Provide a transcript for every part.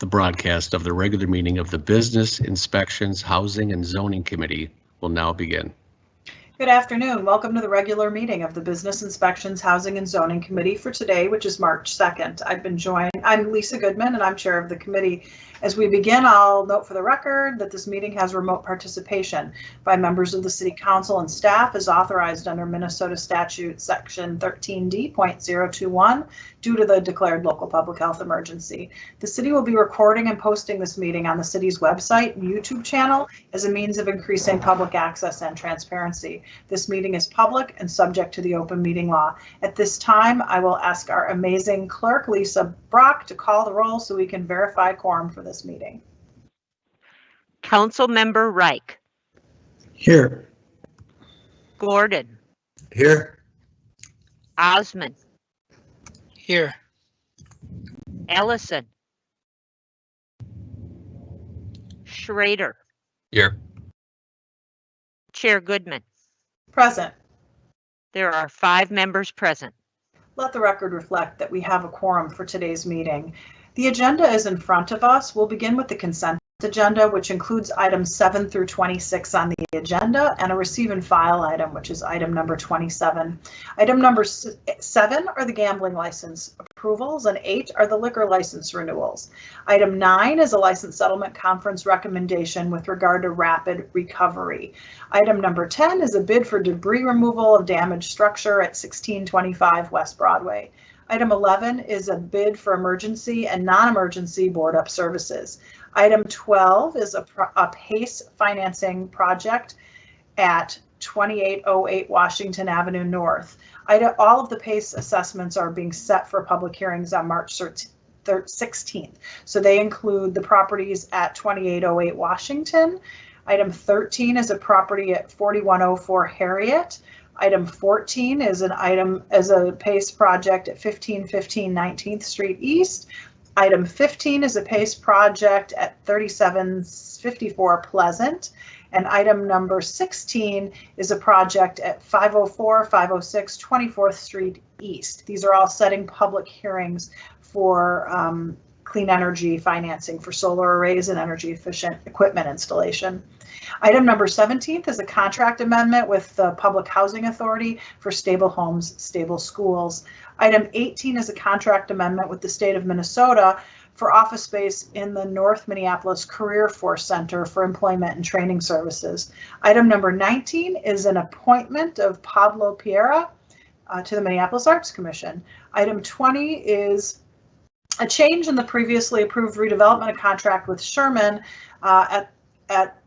The broadcast of the regular meeting of the Business Inspections, Housing and Zoning Committee will now begin. Good afternoon. Welcome to the regular meeting of the Business Inspections, Housing and Zoning Committee for today, which is March 2nd. I'm Lisa Goodman and I'm chair of the committee. As we begin, I'll note for the record that this meeting has remote participation by members of the City Council and staff as authorized under Minnesota Statute Section 13D.021 due to the declared local public health emergency. The city will be recording and posting this meeting on the city's website and YouTube channel as a means of increasing public access and transparency. This meeting is public and subject to the open meeting law. At this time, I will ask our amazing clerk, Lisa Brock, to call the roll so we can verify quorum for this meeting. Councilmember Reich. Here. Gordon. Here. Osmond. Here. Ellison. Schrader. Here. Chair Goodman. Present. There are 5 members present. Let the record reflect that we have a quorum for today's meeting. The agenda is in front of us. We'll begin with the consent agenda, which includes items 7 through 26 on the agenda, and a receive and file item, which is item number 27. Item number 7 are the gambling license approvals, and 8 are the liquor license renewals. Item 9 is a license settlement conference recommendation with regard to rapid recovery. Item number 10 is a bid for debris removal of damaged structure at 1625 West Broadway. Item 11 is a bid for emergency and non-emergency board up services. Item 12 is a PACE financing project at 2808 Washington Avenue North. All of the PACE assessments are being set for public hearings on March 16th. So they include the properties at 2808 Washington. Item 13 is a property at 4104 Harriet. Item 14 is a PACE project at 1515 19th Street East. Item 15 is a PACE project at 3754 Pleasant. And item number 16 is a project at 504, 506, 24th Street East. These are all setting public hearings for clean energy financing for solar arrays and energy efficient equipment installation. Item number 17 is a contract amendment with the Public Housing Authority for stable homes, stable schools. Item 18 is a contract amendment with the state of Minnesota for office space in the North Minneapolis Career Force Center for employment and training services. Item number 19 is an appointment of Pablo Piera to the Minneapolis Arts Commission. Item 20 is a change in the previously approved redevelopment contract with Sherman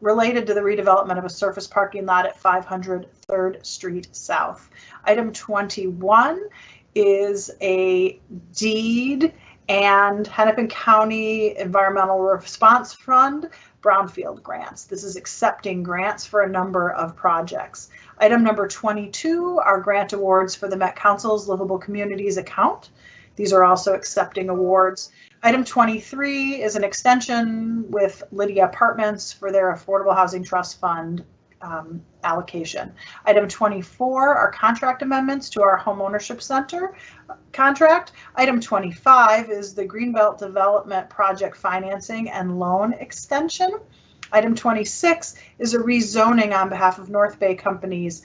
related to the redevelopment of a surface parking lot at 500 3rd Street South. Item 21 is a deed and Hennepin County Environmental Response Fund brownfield grants. This is accepting grants for a number of projects. Item number 22 are grant awards for the Met Council's Livable Communities account. These are also accepting awards. Item 23 is an extension with Lydia Apartments for their Affordable Housing Trust Fund allocation. Item 24 are contract amendments to our Homeownership Center contract. Item 25 is the Greenbelt Development Project financing and loan extension. Item 26 is a rezoning on behalf of North Bay Companies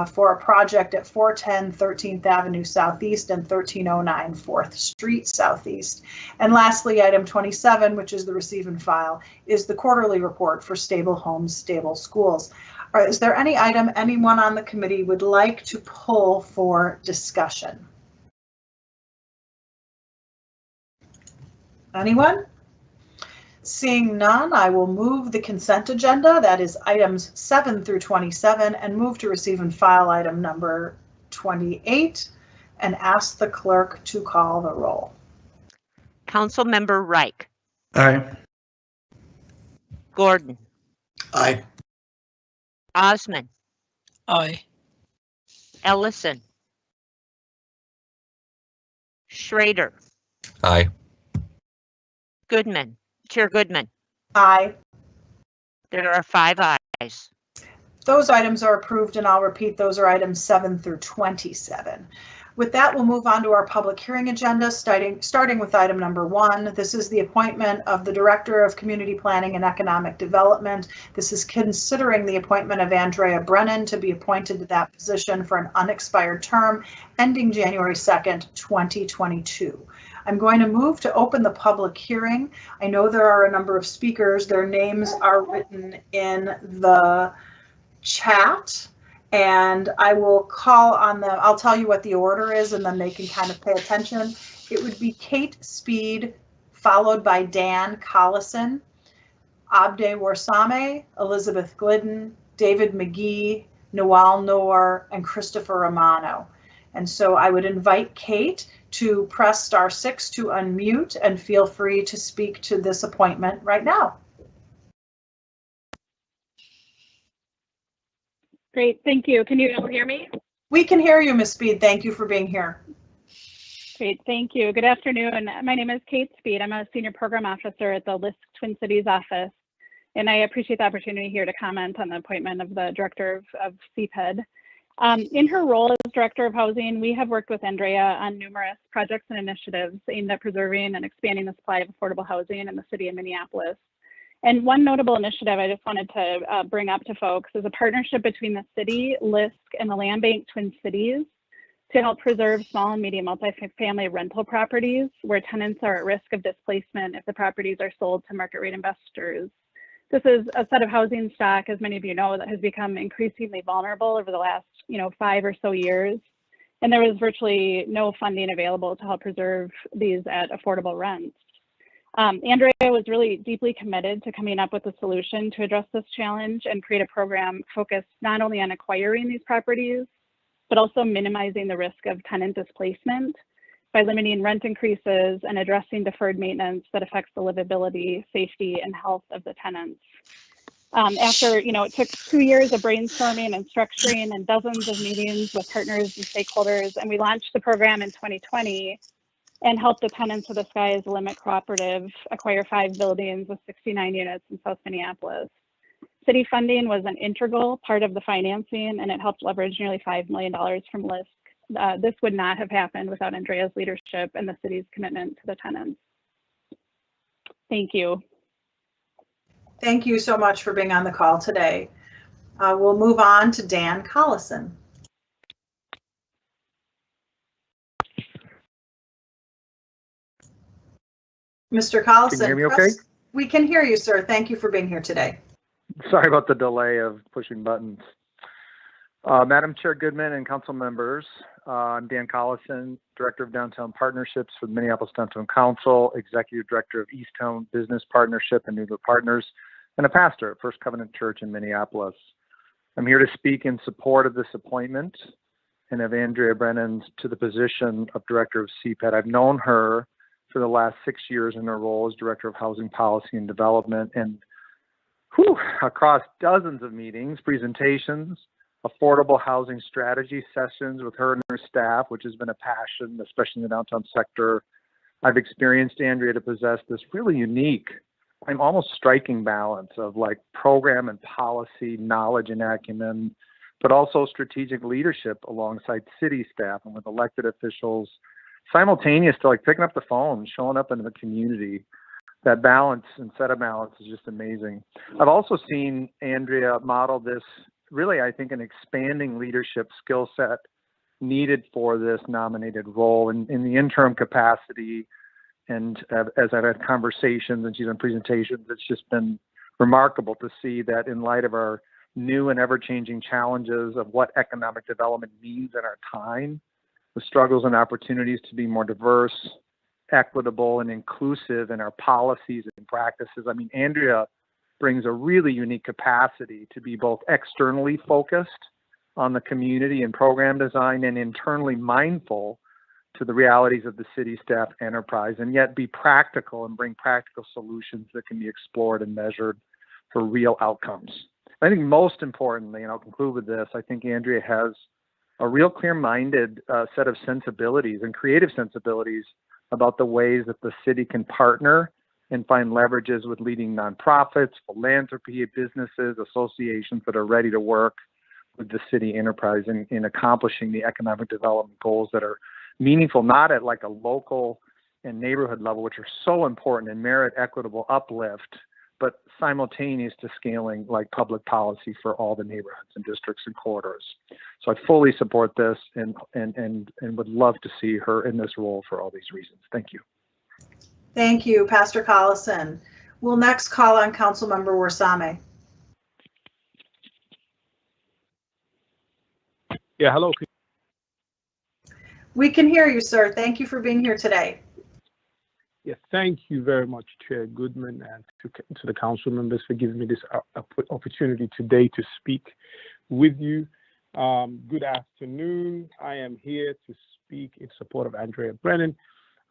for a project at 410 13th Avenue Southeast and 1309 4th Street Southeast. And lastly, item 27, which is the receive and file, is the quarterly report for stable homes, stable schools. All right, is there any item anyone on the committee would like to pull for discussion? Anyone? Seeing none, I will move the consent agenda, that is items 7 through 27, and move to receive and file item number 28, and ask the clerk to call the roll. Councilmember Reich. Aye. Gordon. Aye. Osmond. Aye. Ellison. Schrader. Aye. Goodman. Chair Goodman. Aye. There are 5 ayes. Those items are approved, and I'll repeat, those are items 7 through 27. With that, we'll move on to our public hearing agenda, starting with item number 1. This is the appointment of the Director of Community Planning and Economic Development. This is considering the appointment of Andrea Brennan to be appointed to that position for an unexpired term ending January 2nd, 2022. I'm going to move to open the public hearing. I know there are a number of speakers. Their names are written in the chat. And I will call on them. I'll tell you what the order is, and then they can kind of pay attention. It would be Kate Speed, followed by Dan Collison, Abde Warsame, Elizabeth Glidden, David McGee, Noel Noor, and Christopher Romano. And so I would invite Kate to press *6 to unmute, and feel free to speak to this appointment right now. Great, thank you. Can you all hear me? We can hear you, Ms. Speed. Thank you for being here. Great, thank you. Good afternoon. My name is Kate Speed. I'm a Senior Program Officer at the LISC Twin Cities office, and I appreciate the opportunity here to comment on the appointment of the Director of CPED. In her role as Director of Housing, we have worked with Andrea on numerous projects and initiatives aimed at preserving and expanding the supply of affordable housing in the city of Minneapolis. And one notable initiative I just wanted to bring up to folks is a partnership between the city, LISC, and the Land Bank Twin Cities to help preserve small and medium multifamily rental properties where tenants are at risk of displacement if the properties are sold to market rate investors. This is a set of housing stock, as many of you know, that has become increasingly vulnerable over the last 5 or so years. And there was virtually no funding available to help preserve these at affordable rents. Andrea was really deeply committed to coming up with a solution to address this challenge and create a program focused not only on acquiring these properties, but also minimizing the risk of tenant displacement by limiting rent increases and addressing deferred maintenance that affects the livability, safety, and health of the tenants. After, it took 2 years of brainstorming and structuring and dozens of meetings with partners and stakeholders, and we launched the program in 2020 and helped the tenants of the Sky is the Limit Cooperative acquire 5 buildings with 69 units in South Minneapolis. City funding was an integral part of the financing, and it helped leverage nearly $5 million from LISC. This would not have happened without Andrea's leadership and the city's commitment to the tenants. Thank you. Thank you so much for being on the call today. We'll move on to Dan Collison. Mr. Collison. Can you hear me okay? We can hear you, sir. Thank you for being here today. Sorry about the delay of pushing buttons. Madam Chair Goodman and council members, I'm Dan Collison, Director of Downtown Partnerships for the Minneapolis Downtown Council, Executive Director of Easttown Business Partnership and Noodler Partners, and a pastor at First Covenant Church in Minneapolis. I'm here to speak in support of this appointment and of Andrea Brennan to the position of Director of CPED. I've known her for the last 6 years in her role as Director of Housing Policy and Development, and across dozens of meetings, presentations, affordable housing strategy sessions with her and her staff, which has been a passion, especially in the downtown sector. I've experienced Andrea to possess this really unique, almost striking balance of like program and policy knowledge and acumen, but also strategic leadership alongside city staff and with elected officials, simultaneous to like picking up the phone, showing up in the community. That balance and set of balance is just amazing. I've also seen Andrea model this really, I think, an expanding leadership skill set needed for this nominated role in the interim capacity. And as I've had conversations and she's done presentations, it's just been remarkable to see that in light of our new and ever-changing challenges of what economic development means in our time, the struggles and opportunities to be more diverse, equitable, and inclusive in our policies and practices. I mean, Andrea brings a really unique capacity to be both externally focused on the community and program design and internally mindful to the realities of the city staff enterprise, and yet be practical and bring practical solutions that can be explored and measured for real outcomes. I think most importantly, and I'll conclude with this, I think Andrea has a real clear-minded set of sensibilities and creative sensibilities about the ways that the city can partner and find leverages with leading nonprofits, philanthropy, businesses, associations that are ready to work with the city enterprise in accomplishing the economic development goals that are meaningful, not at like a local and neighborhood level, which are so important and merit equitable uplift, but simultaneous to scaling like public policy for all the neighborhoods and districts and corridors. So I fully support this and would love to see her in this role for all these reasons. Thank you. Thank you, Pastor Collison. We'll next call on Councilmember Warsame. Yeah, hello. We can hear you, sir. Thank you for being here today. Yes, thank you very much, Chair Goodman, and to the council members for giving me this opportunity today to speak with you. Good afternoon. I am here to speak in support of Andrea Brennan.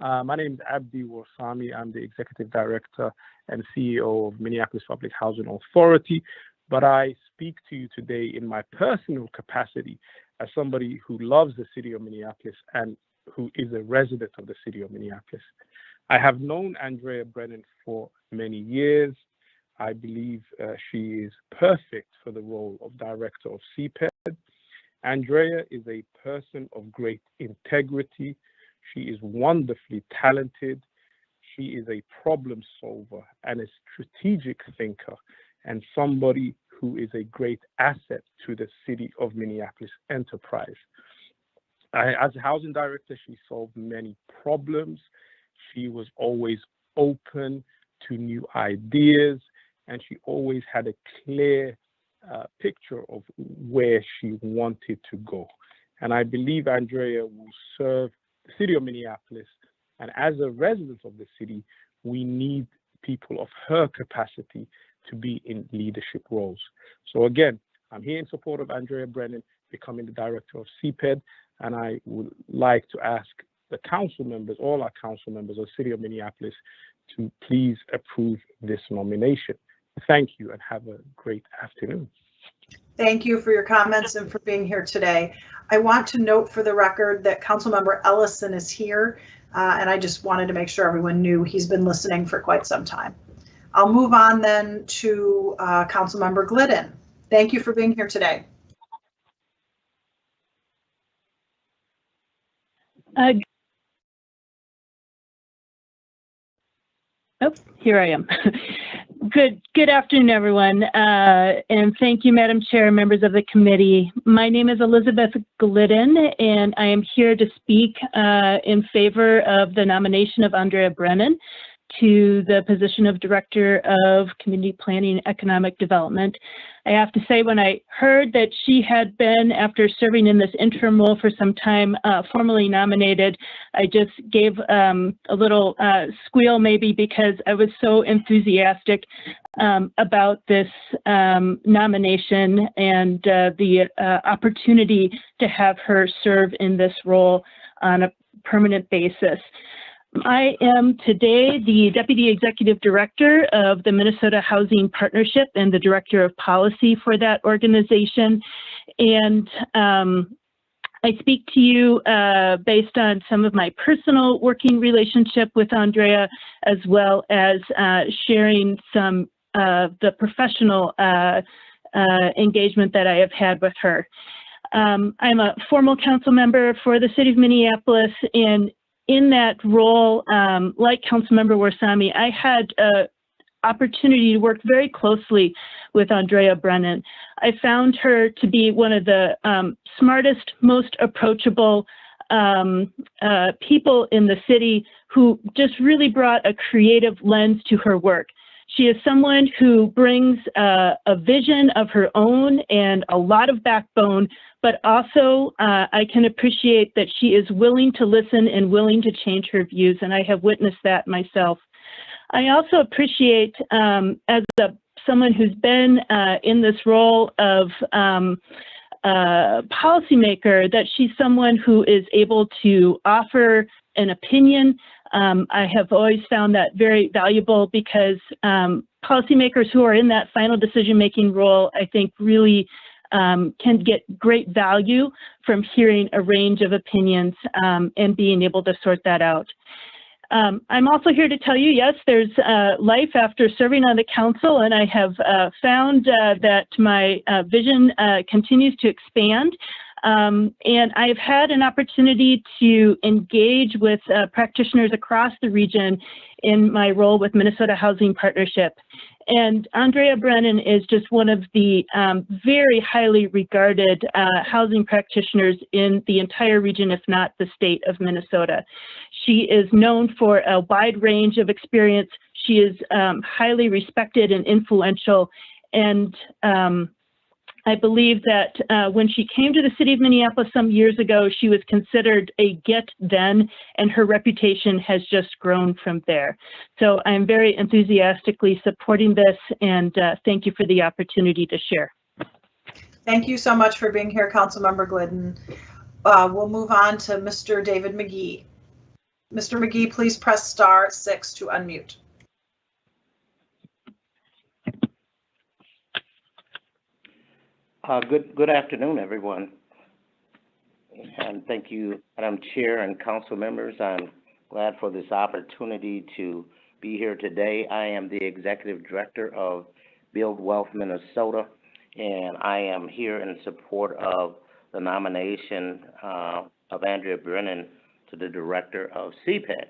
My name is Abdi Warsame. I'm the Executive Director and CEO of Minneapolis Public Housing Authority, but I speak to you today in my personal capacity as somebody who loves the city of Minneapolis and who is a resident of the city of Minneapolis. I have known Andrea Brennan for many years. I believe she is perfect for the role of Director of CPED. Andrea is a person of great integrity. She is wonderfully talented. She is a problem solver and a strategic thinker, and somebody who is a great asset to the city of Minneapolis enterprise. As a housing director, she solved many problems. She was always open to new ideas, and she always had a clear picture of where she wanted to go. And I believe Andrea will serve the city of Minneapolis. And as a resident of the city, we need people of her capacity to be in leadership roles. So again, I'm here in support of Andrea Brennan becoming the Director of CPED, and I would like to ask the council members, all our council members of the city of Minneapolis, to please approve this nomination. Thank you and have a great afternoon. Thank you for your comments and for being here today. I want to note for the record that Councilmember Ellison is here, and I just wanted to make sure everyone knew he's been listening for quite some time. I'll move on then to Councilmember Glidden. Thank you for being here today. Oh, here I am. Good afternoon, everyone. And thank you, Madam Chair, members of the committee. My name is Elizabeth Glidden, and I am here to speak in favor of the nomination of Andrea Brennan to the position of Director of Community Planning and Economic Development. I have to say, when I heard that she had been, after serving in this interim role for some time, formally nominated, I just gave a little squeal maybe, because I was so enthusiastic about this nomination and the opportunity to have her serve in this role on a permanent basis. I am today the Deputy Executive Director of the Minnesota Housing Partnership and the Director of Policy for that organization. And I speak to you based on some of my personal working relationship with Andrea, as well as sharing some of the professional engagement that I have had with her. I'm a formal council member for the city of Minneapolis, and in that role, like Councilmember Warsame, I had an opportunity to work very closely with Andrea Brennan. I found her to be one of the smartest, most approachable people in the city, who just really brought a creative lens to her work. She is someone who brings a vision of her own and a lot of backbone, but also I can appreciate that she is willing to listen and willing to change her views, and I have witnessed that myself. I also appreciate, as someone who's been in this role of policymaker, that she's someone who is able to offer an opinion. I have always found that very valuable, because policymakers who are in that final decision-making role, I think, really can get great value from hearing a range of opinions and being able to sort that out. I'm also here to tell you, yes, there's life after serving on the council, and I have found that my vision continues to expand. And I've had an opportunity to engage with practitioners across the region in my role with Minnesota Housing Partnership. And Andrea Brennan is just one of the very highly regarded housing practitioners in the entire region, if not the state of Minnesota. She is known for a wide range of experience. She is highly respected and influential. And I believe that when she came to the city of Minneapolis some years ago, she was considered a get then, and her reputation has just grown from there. So I'm very enthusiastically supporting this, and thank you for the opportunity to share. Thank you so much for being here, Councilmember Glidden. We'll move on to Mr. David McGee. Mr. McGee, please press *6 to unmute. Good afternoon, everyone. And thank you, Madam Chair and council members. I'm glad for this opportunity to be here today. I am the Executive Director of Build Wealth Minnesota, and I am here in support of the nomination of Andrea Brennan to the Director of CPED.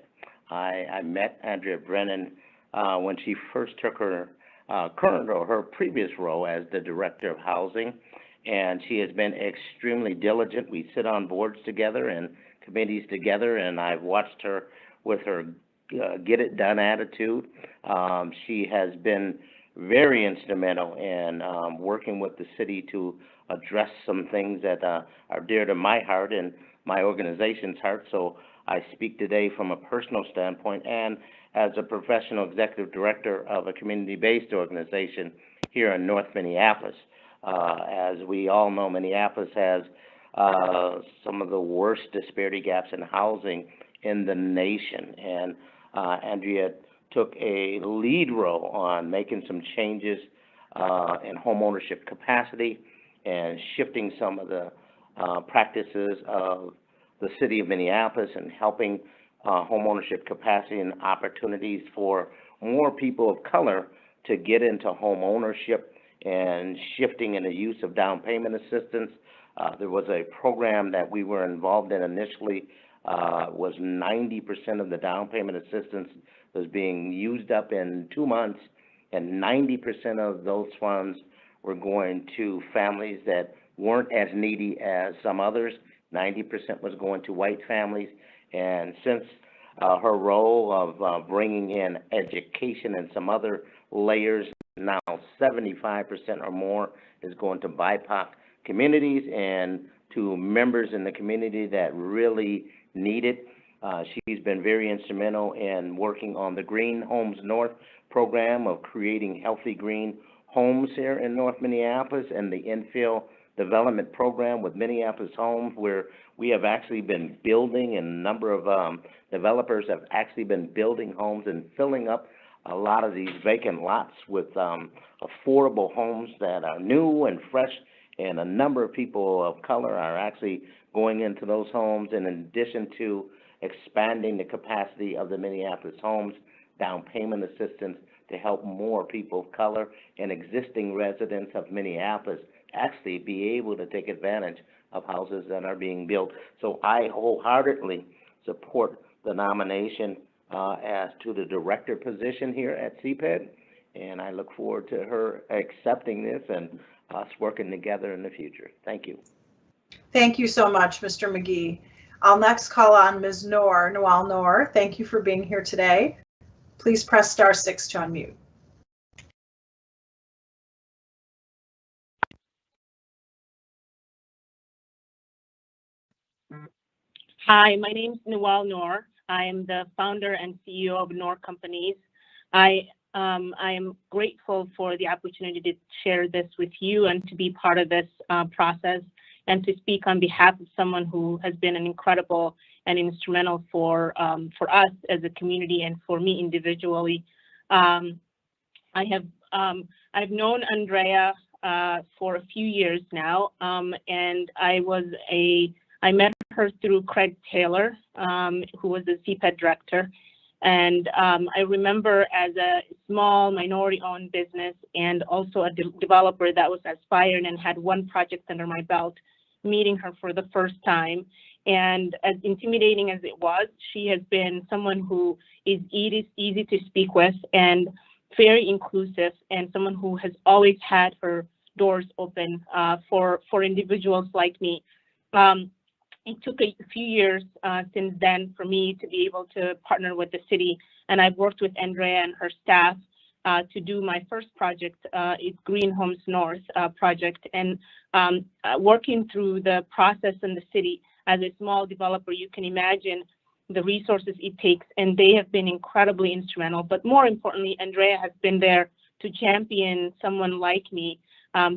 I met Andrea Brennan when she first took her her previous role as the Director of Housing, and she has been extremely diligent. We sit on boards together and committees together, and I've watched her with her get it done attitude. She has been very instrumental in working with the city to address some things that are dear to my heart and my organization's heart. So I speak today from a personal standpoint and as a professional executive director of a community-based organization here in North Minneapolis. As we all know, Minneapolis has some of the worst disparity gaps in housing in the nation, and Andrea took a lead role on making some changes in homeownership capacity and shifting some of the practices of the city of Minneapolis and helping homeownership capacity and opportunities for more people of color to get into home ownership and shifting in the use of down payment assistance. There was a program that we were involved in initially, was 90% of the down payment assistance was being used up in 2 months, and 90% of those funds were going to families that weren't as needy as some others. 90% was going to white families, and since her role of bringing in education and some other layers, now 75% or more is going to BIPOC communities and to members in the community that really need it. She's been very instrumental in working on the Green Homes North program of creating healthy green homes here in North Minneapolis, and the infill development program with Minneapolis Homes, where we have actually been building, and a number of developers have actually been building homes and filling up a lot of these vacant lots with affordable homes that are new and fresh, and a number of people of color are actually going into those homes, in addition to expanding the capacity of the Minneapolis Homes down payment assistance to help more people of color and existing residents of Minneapolis actually be able to take advantage of houses that are being built. So I wholeheartedly support the nomination as to the director position here at CPED, and I look forward to her accepting this and us working together in the future. Thank you. Thank you so much, Mr. McGee. I'll next call on Ms. Noel Noor. Thank you for being here today. Please press *6 to unmute. Hi, my name is Noel Noor. I am the founder and CEO of Noor Companies. I am grateful for the opportunity to share this with you and to be part of this process and to speak on behalf of someone who has been an incredible and instrumental for us as a community and for me individually. I've known Andrea for a few years now, and I met her through Craig Taylor, who was the CPED director, And I remember as a small minority-owned business and also a developer that was aspiring and had one project under my belt, meeting her for the first time. And as intimidating as it was, she has been someone who is easy to speak with and very inclusive, and someone who has always had her doors open for individuals like me. It took a few years since then for me to be able to partner with the city, and I've worked with Andrea and her staff to do my first project, it's Green Homes North project, and working through the process in the city. As a small developer, you can imagine the resources it takes, and they have been incredibly instrumental. But more importantly, Andrea has been there to champion someone like me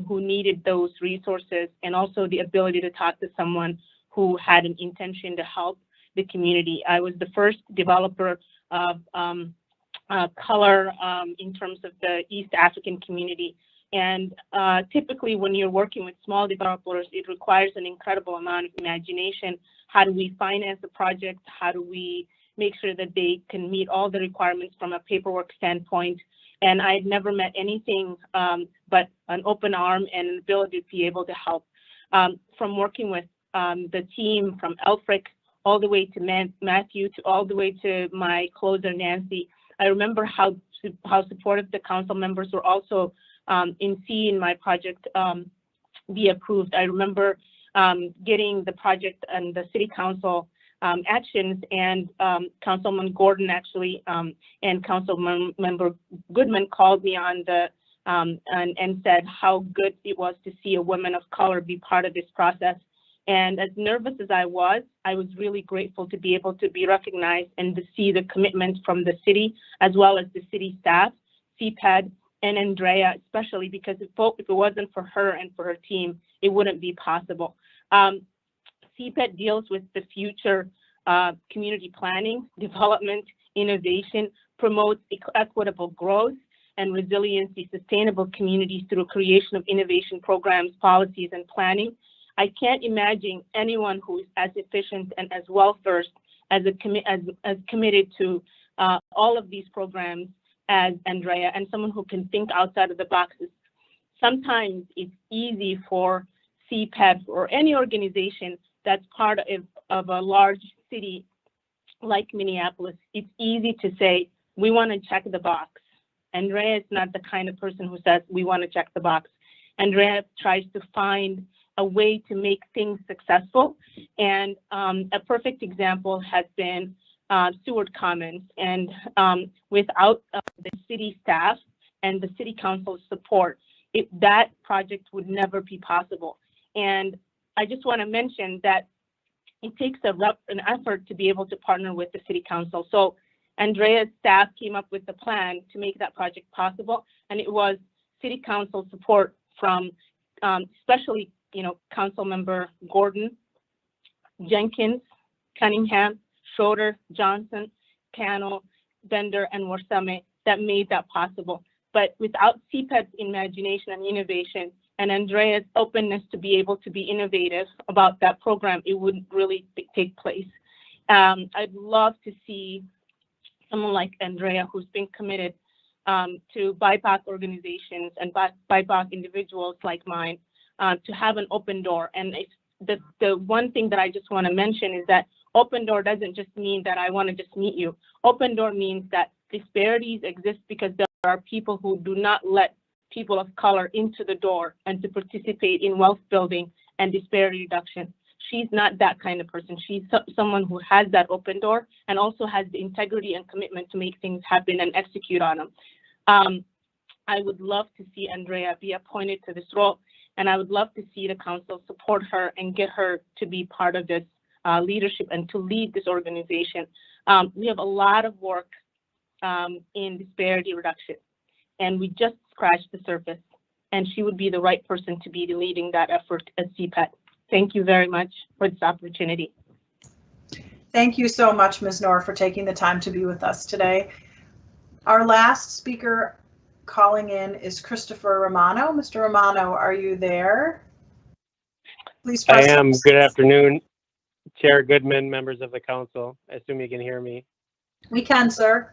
who needed those resources, and also the ability to talk to someone who had an intention to help the community. I was the first developer of color in terms of the East African community. And typically when you're working with small developers, it requires an incredible amount of imagination. How do we finance the project? How do we make sure that they can meet all the requirements from a paperwork standpoint? And I had never met anything but an open arm and an ability to be able to help. From working with the team from Elfric all the way to Matthew, to all the way to my closer, Nancy, I remember how supportive the council members were also in seeing my project be approved. I remember getting the project and the city council actions, and Councilman Gordon actually and Councilmember Goodman called me on the and said how good it was to see a woman of color be part of this process. And as nervous as I was really grateful to be able to be recognized and to see the commitment from the city, as well as the city staff, CPED, and Andrea, especially because if it wasn't for her and for her team, it wouldn't be possible. CPED deals with the future community planning, development, innovation, promotes equitable growth and resiliency, sustainable communities through creation of innovation programs, policies, and planning. I can't imagine anyone who is as efficient and as well-versed as committed to all of these programs as Andrea, and someone who can think outside of the boxes. Sometimes it's easy for CPED or any organization that's part of a large city like Minneapolis. It's easy to say, we want to check the box. Andrea is not the kind of person who says, we want to check the box. Andrea tries to find a way to make things successful. And a perfect example has been Seward Commons. And without the city staff and the city council's support, that project would never be possible. And I just want to mention that it takes an effort to be able to partner with the city council. So Andrea's staff came up with the plan to make that project possible. And it was city council support from especially, council member Gordon, Jenkins, Cunningham, Schroeder, Johnson, Cano, Bender, and Warsame that made that possible. But without CPED's imagination and innovation and Andrea's openness to be able to be innovative about that program, it wouldn't really take place. I'd love to see someone like Andrea, who's been committed to BIPOC organizations and BIPOC individuals like mine, to have an open door. And the one thing that I just want to mention is that open door doesn't just mean that I want to just meet you. Open door means that disparities exist because there are people who do not let people of color into the door and to participate in wealth building and disparity reduction. She's not that kind of person. She's someone who has that open door and also has the integrity and commitment to make things happen and execute on them. I would love to see Andrea be appointed to this role, and I would love to see the council support her and get her to be part of this leadership and to lead this organization. We have a lot of work in disparity reduction, and we just scratched the surface, and she would be the right person to be leading that effort at CPED. Thank you very much for this opportunity. Thank you so much, Ms. Noor, for taking the time to be with us today. Our last speaker calling in is Christopher Romano. Mr. Romano, are you there? Please press. I am. Good afternoon, Chair Goodman, members of the council. I assume you can hear me. We can, sir.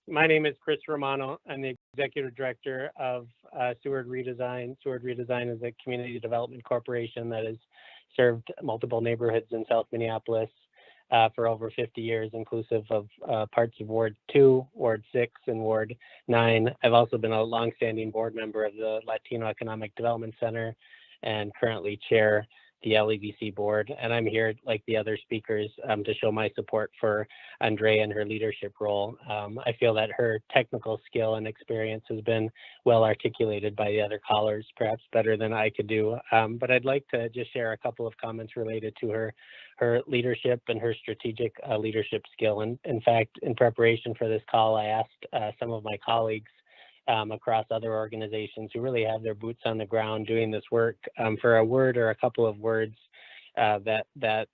My name is Chris Romano. I'm the Executive Director of Seward Redesign. Seward Redesign is a community development corporation that has served multiple neighborhoods in South Minneapolis for over 50 years, inclusive of parts of Ward 2, Ward 6, and Ward 9. I've also been a longstanding board member of the Latino Economic Development Center and currently chair the LEDC board. And I'm here, like the other speakers, to show my support for Andrea and her leadership role. I feel that her technical skill and experience has been well articulated by the other callers, perhaps better than I could do. But I'd like to just share a couple of comments related to her leadership and her strategic leadership skill. And in fact, in preparation for this call, I asked some of my colleagues across other organizations who really have their boots on the ground doing this work for a word or a couple of words that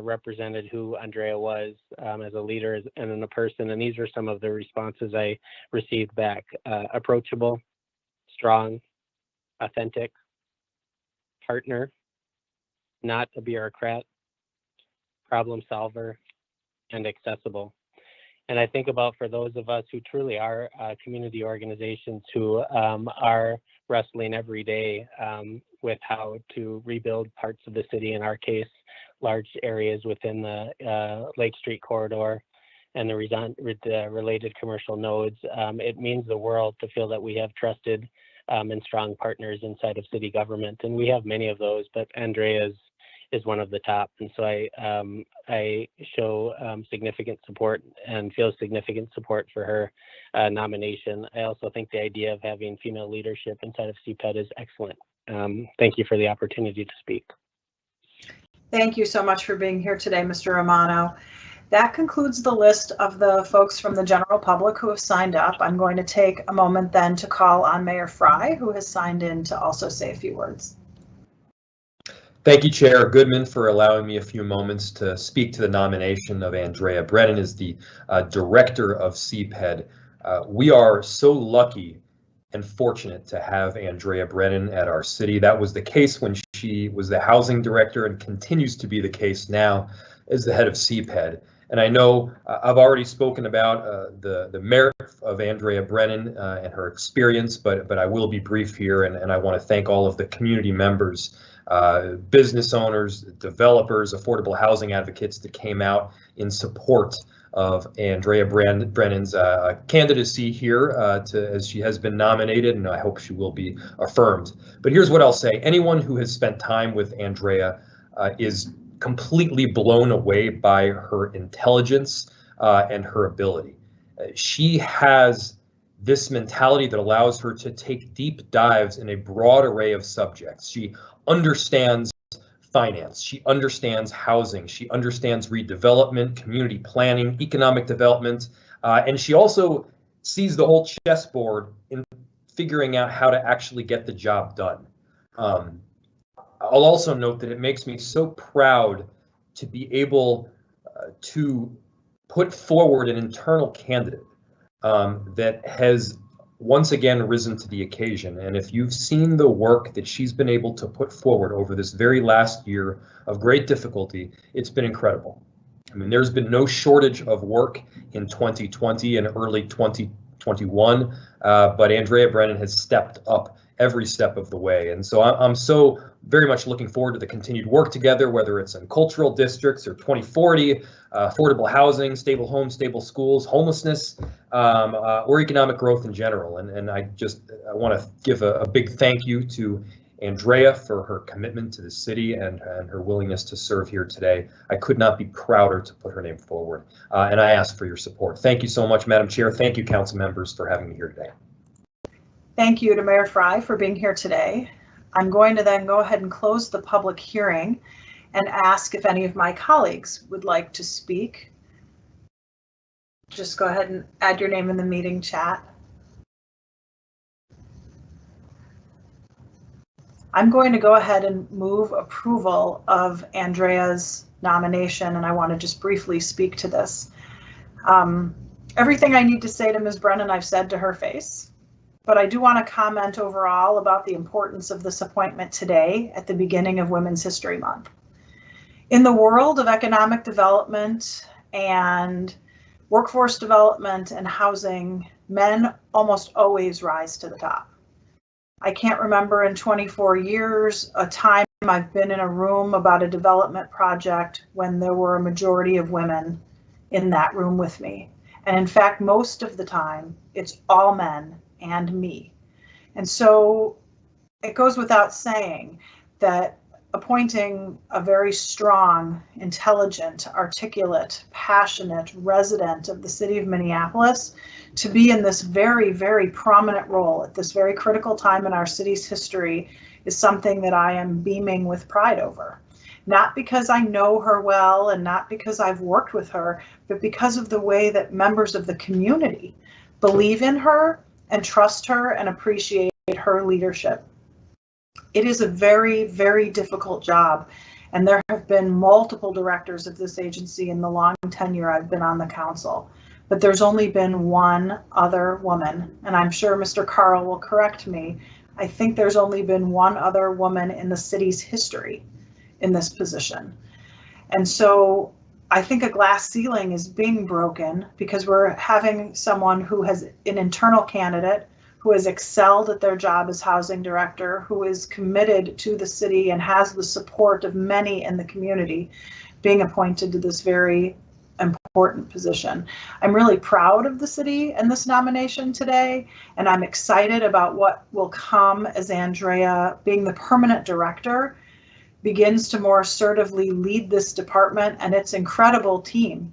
represented who Andrea was as a leader and a person. And these were some of the responses I received back. Approachable, strong, authentic, partner, not a bureaucrat, problem solver, and accessible. And I think about for those of us who truly are community organizations who are wrestling every day with how to rebuild parts of the city, in our case, large areas within the Lake Street corridor and the related commercial nodes, it means the world to feel that we have trusted and strong partners inside of city government. And we have many of those, but Andrea is one of the top. And so I show significant support and feel significant support for her nomination. I also think the idea of having female leadership inside of CPED is excellent. Thank you for the opportunity to speak. Thank you so much for being here today, Mr. Romano. That concludes the list of the folks from the general public who have signed up. I'm going to take a moment then to call on Mayor Fry, who has signed in to also say a few words. Thank you, Chair Goodman, for allowing me a few moments to speak to the nomination of Andrea Brennan as the director of CPED. We are so lucky and fortunate to have Andrea Brennan at our city. That was the case when she was the housing director and continues to be the case now as the head of CPED. And I know I've already spoken about the merit of Andrea Brennan and her experience, but I will be brief here, and I want to thank all of the community members, business owners, developers, affordable housing advocates that came out in support of Andrea Brennan's candidacy here as she has been nominated, and I hope she will be affirmed. But here's what I'll say. Anyone who has spent time with Andrea is completely blown away by her intelligence and her ability. She has this mentality that allows her to take deep dives in a broad array of subjects. She understands finance, she understands housing, she understands redevelopment, community planning, economic development, and she also sees the whole chessboard in figuring out how to actually get the job done. I'll also note that it makes me so proud to be able to put forward an internal candidate that has once again risen to the occasion. And if you've seen the work that she's been able to put forward over this very last year of great difficulty, it's been incredible. I mean, there's been no shortage of work in 2020 and early 2021, but Andrea Brennan has stepped up every step of the way. And so I'm so very much looking forward to the continued work together, whether it's in cultural districts or 2040, affordable housing, stable homes, stable schools, homelessness, or economic growth in general. And I want to give a big thank you to Andrea for her commitment to the city and her willingness to serve here today. I could not be prouder to put her name forward, and I ask for your support. Thank you so much, Madam Chair. Thank you, council members, for having me here today. Thank you to Mayor Fry for being here today. I'm going to then go ahead and close the public hearing and ask if any of my colleagues would like to speak. Just go ahead and add your name in the meeting chat. I'm going to go ahead and move approval of Andrea's nomination, and I want to just briefly speak to this. Everything I need to say to Ms. Brennan, I've said to her face. But I do want to comment overall about the importance of this appointment today at the beginning of Women's History Month. In the world of economic development and workforce development and housing, men almost always rise to the top. I can't remember in 24 years a time I've been in a room about a development project when there were a majority of women in that room with me. And in fact, most of the time, it's all men and me. And so it goes without saying that appointing a very strong, intelligent, articulate, passionate resident of the city of Minneapolis to be in this very, very prominent role at this very critical time in our city's history is something that I am beaming with pride over. Not because I know her well and not because I've worked with her, but because of the way that members of the community believe in her and trust her and appreciate her leadership. It is a very, very difficult job, and there have been multiple directors of this agency in the long tenure I've been on the council, but there's only been one other woman, and I'm sure Mr. Carl will correct me. I think there's only been one other woman in the city's history in this position. And so I think a glass ceiling is being broken because we're having someone who has an internal candidate who has excelled at their job as housing director, who is committed to the city and has the support of many in the community, being appointed to this very important position. I'm really proud of the city and this nomination today, and I'm excited about what will come as Andrea, being the permanent director, begins to more assertively lead this department and its incredible team.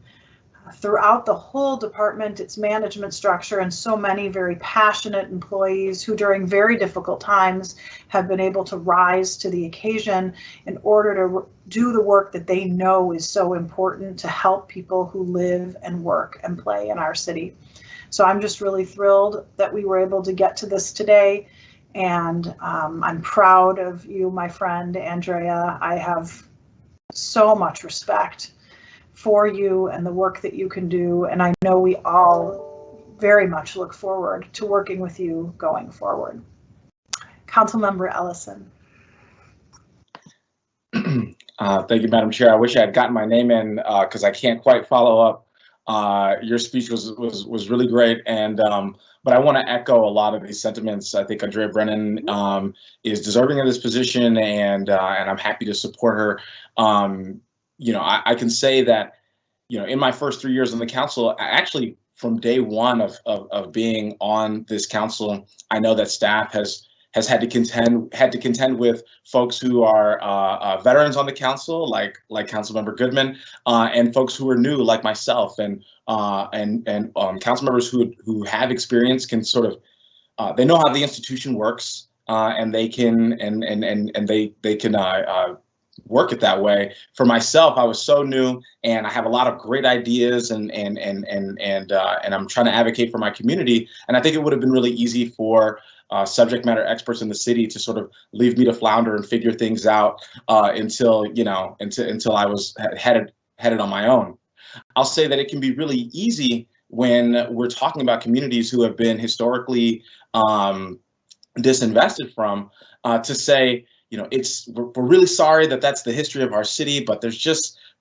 Throughout the whole department, its management structure, and so many very passionate employees who during very difficult times have been able to rise to the occasion in order to do the work that they know is so important to help people who live and work and play in our city. So I'm just really thrilled that we were able to get to this today. And I'm proud of you, my friend, Andrea. I have so much respect for you and the work that you can do. And I know we all very much look forward to working with you going forward. Councilmember Ellison. Thank you, Madam Chair. I wish I had gotten my name in because I can't quite follow up. Your speech was really great, and but I want to echo a lot of these sentiments. I think Andrea Brennan is deserving of this position, and I'm happy to support her. You know, I can say that, you know, in my first 3 years on the council, actually from day one of being on this council, I know that staff has had to contend with folks who are veterans on the council, like Councilmember Goodman, and folks who are new, like myself, and council members who have experience can sort of they know how the institution works, and they can they can work it that way. For myself, I was so new, and I have a lot of great ideas, and I'm trying to advocate for my community. And I think it would have been really easy for subject matter experts in the city to sort of leave me to flounder and figure things out until I was headed on my own. I'll say that it can be really easy when we're talking about communities who have been historically disinvested from to say, you know, we're really sorry that that's the history of our city, but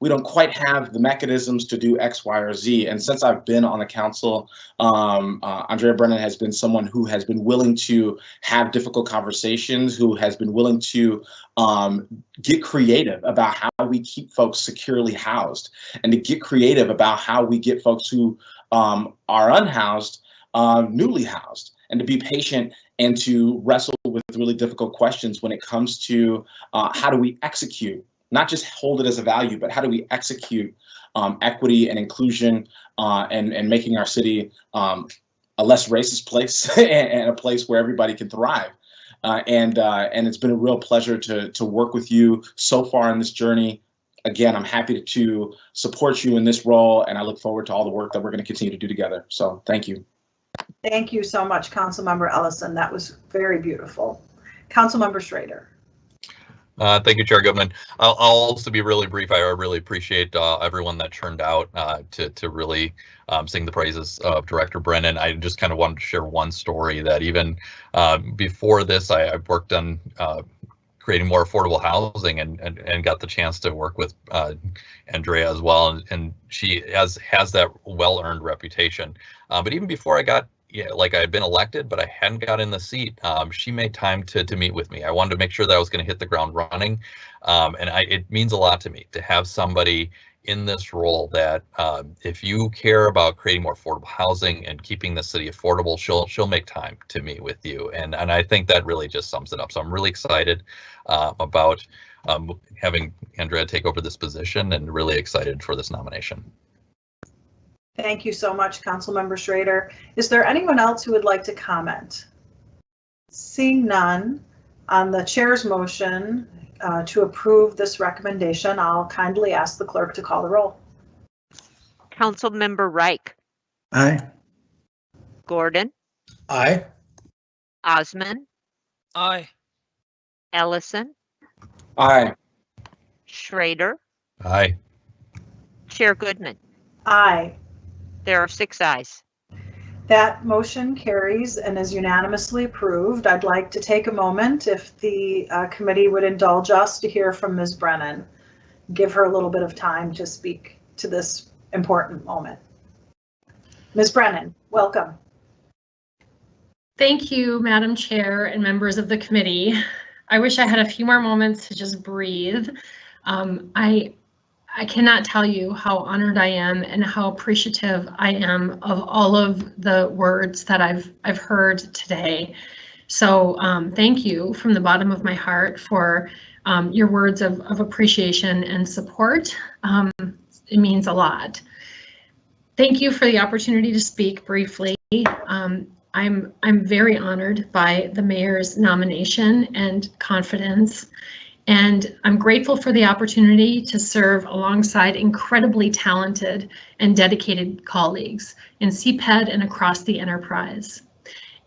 we don't quite have the mechanisms to do X, Y, or Z. And since I've been on the council, Andrea Brennan has been someone who has been willing to have difficult conversations, who has been willing to get creative about how we keep folks securely housed, and to get creative about how we get folks who are unhoused newly housed, and to be patient and to wrestle with really difficult questions when it comes to how do we execute, not just hold it as a value, but how do we execute equity and inclusion and making our city a less racist place and a place where everybody can thrive. And it's been a real pleasure to work with you so far in this journey. Again, I'm happy to support you in this role, and I look forward to all the work that we're going to continue to do together. So thank you. Thank you so much, Councilmember Ellison. That was very beautiful. Councilmember Schrader. Thank you, Chair Goodman. I'll also be really brief. I really appreciate everyone that turned out to really sing the praises of Director Brennan. I just kind of wanted to share one story that even before this, I've worked on creating more affordable housing, and got the chance to work with Andrea as well, and she has that well-earned reputation. But even before I got, like, I had been elected, but I hadn't got in the seat, she made time to meet with me. I wanted to make sure that I was going to hit the ground running, and it means a lot to me to have somebody in this role that, if you care about creating more affordable housing and keeping the city affordable, she'll make time to meet with you, and I think that really just sums it up. So I'm really excited about having Andrea take over this position, and really excited for this nomination. Thank you so much, Councilmember Schrader. Is there anyone else who would like to comment? Seeing none, on the chair's motion to approve this recommendation, I'll kindly ask the clerk to call the roll. Councilmember Reich. Aye. Gordon. Aye. Osman. Aye. Ellison. Aye. Schrader. Aye. Chair Goodman. Aye. There are 6 ayes. That motion carries and is unanimously approved. I'd like to take a moment, if the committee would indulge us, to hear from Ms. Brennan. Give her a little bit of time to speak to this important moment. Ms. Brennan, welcome. Thank you, Madam Chair and members of the committee. I wish I had a few more moments to just breathe. I cannot tell you how honored I am and how appreciative I am of all of the words that I've heard today. So thank you from the bottom of my heart for your words of appreciation and support. It means a lot. Thank you for the opportunity to speak briefly. I'm very honored by the mayor's nomination and confidence. And I'm grateful for the opportunity to serve alongside incredibly talented and dedicated colleagues in CPED and across the enterprise,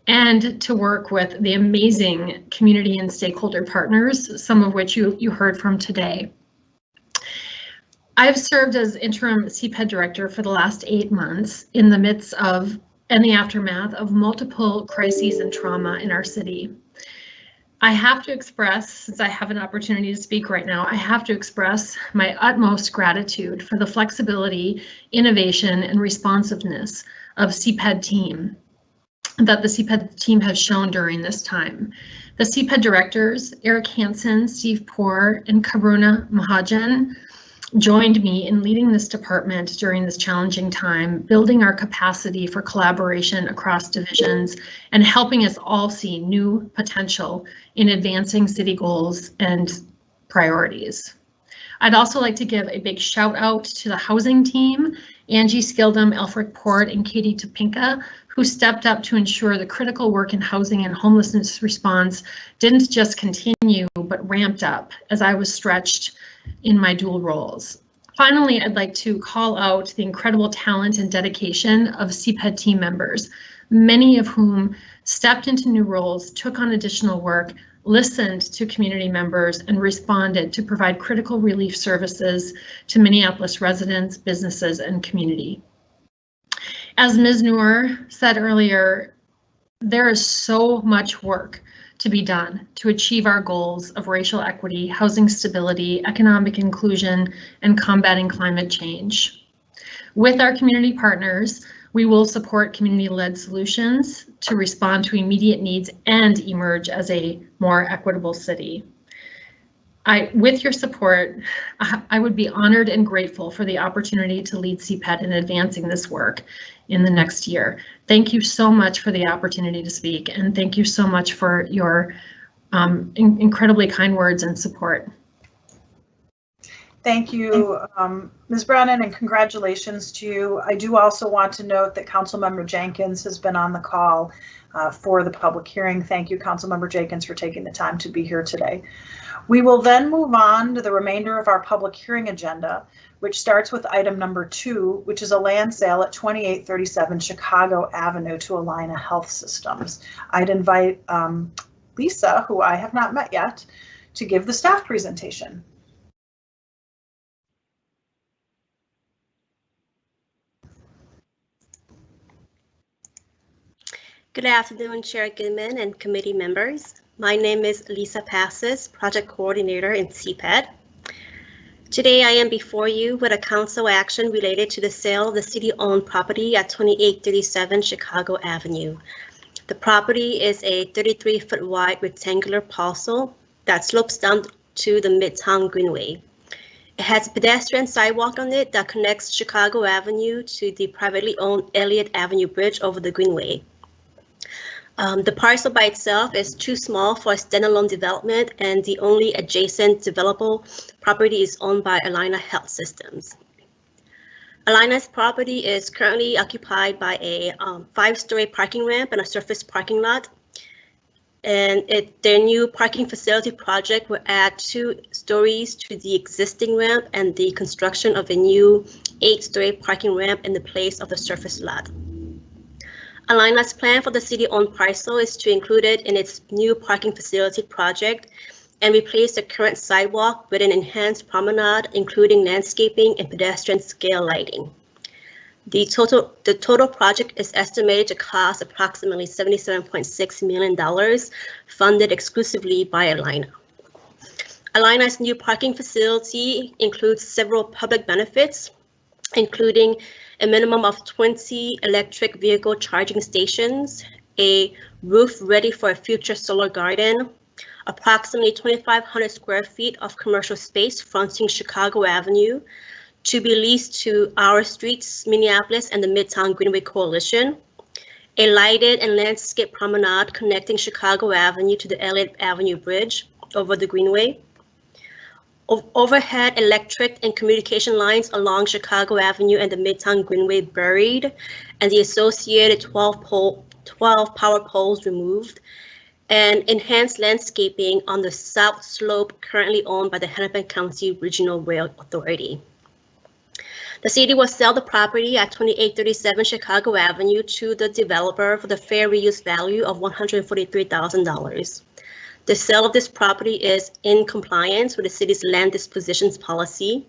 and to work with the amazing community and stakeholder partners, some of which you heard from today. I've served as interim CPED director for the last 8 months in the midst of and the aftermath of multiple crises and trauma in our city. I have to express, since I have an opportunity to speak right now, I have to express my utmost gratitude for the flexibility, innovation, and responsiveness of CPED team that the CPED team has shown during this time. The CPED directors, Eric Hansen, Steve Poor, and Karuna Mahajan, joined me in leading this department during this challenging time, building our capacity for collaboration across divisions and helping us all see new potential in advancing city goals and priorities. I'd also like to give a big shout out to the housing team, Angie Skildum, Elfric Port, and Katie Topinka, who stepped up to ensure the critical work in housing and homelessness response didn't just continue, but ramped up as I was stretched in my dual roles. Finally, I'd like to call out the incredible talent and dedication of CPED team members, many of whom stepped into new roles, took on additional work, listened to community members, and responded to provide critical relief services to Minneapolis residents, businesses, and community. As Ms. Noor said earlier, there is so much work to be done to achieve our goals of racial equity, housing stability, economic inclusion, and combating climate change. With our community partners, we will support community-led solutions to respond to immediate needs and emerge as a more equitable city. With your support, I would be honored and grateful for the opportunity to lead CPED in advancing this work in the next year. Thank you so much for the opportunity to speak, and thank you so much for your incredibly kind words and support. Thank you, Ms. Brennan, and congratulations to you. I do also want to note that Councilmember Jenkins has been on the call for the public hearing. Thank you, Councilmember Jenkins, for taking the time to be here today. We will then move on to the remainder of our public hearing agenda, which starts with item number 2, which is a land sale at 2837 Chicago Avenue to Allina Health Systems. I'd invite Lisa, who I have not met yet, to give the staff presentation. Good afternoon, Chair Goodman and committee members. My name is Lisa Passes, Project Coordinator in CPED. Today I am before you with a council action related to the sale of the city-owned property at 2837 Chicago Avenue. The property is a 33-foot wide rectangular parcel that slopes down to the Midtown Greenway. It has a pedestrian sidewalk on it that connects Chicago Avenue to the privately owned Elliott Avenue Bridge over the Greenway. The parcel by itself is too small for a standalone development, and the only adjacent developable property is owned by Allina Health Systems. Allina's property is currently occupied by a 5-story parking ramp and a surface parking lot. And their new parking facility project will add 2 stories to the existing ramp and the construction of a new 8-story parking ramp in the place of the surface lot. Allina's plan for the city-owned parcel is to include it in its new parking facility project and replace the current sidewalk with an enhanced promenade, including landscaping and pedestrian scale lighting. The total project is estimated to cost approximately $77.6 million, funded exclusively by Allina. Allina's new parking facility includes several public benefits, including a minimum of 20 electric vehicle charging stations, a roof ready for a future solar garden, approximately 2,500 square feet of commercial space fronting Chicago Avenue to be leased to Our Streets Minneapolis and the Midtown Greenway Coalition, a lighted and landscape promenade connecting Chicago Avenue to the Elliott Avenue Bridge over the Greenway, overhead electric and communication lines along Chicago Avenue and the Midtown Greenway buried, and the associated 12 power poles removed, and enhanced landscaping on the south slope currently owned by the Hennepin County Regional Rail Authority. The city will sell the property at 2837 Chicago Avenue to the developer for the fair reuse value of $143,000. The sale of this property is in compliance with the city's land dispositions policy.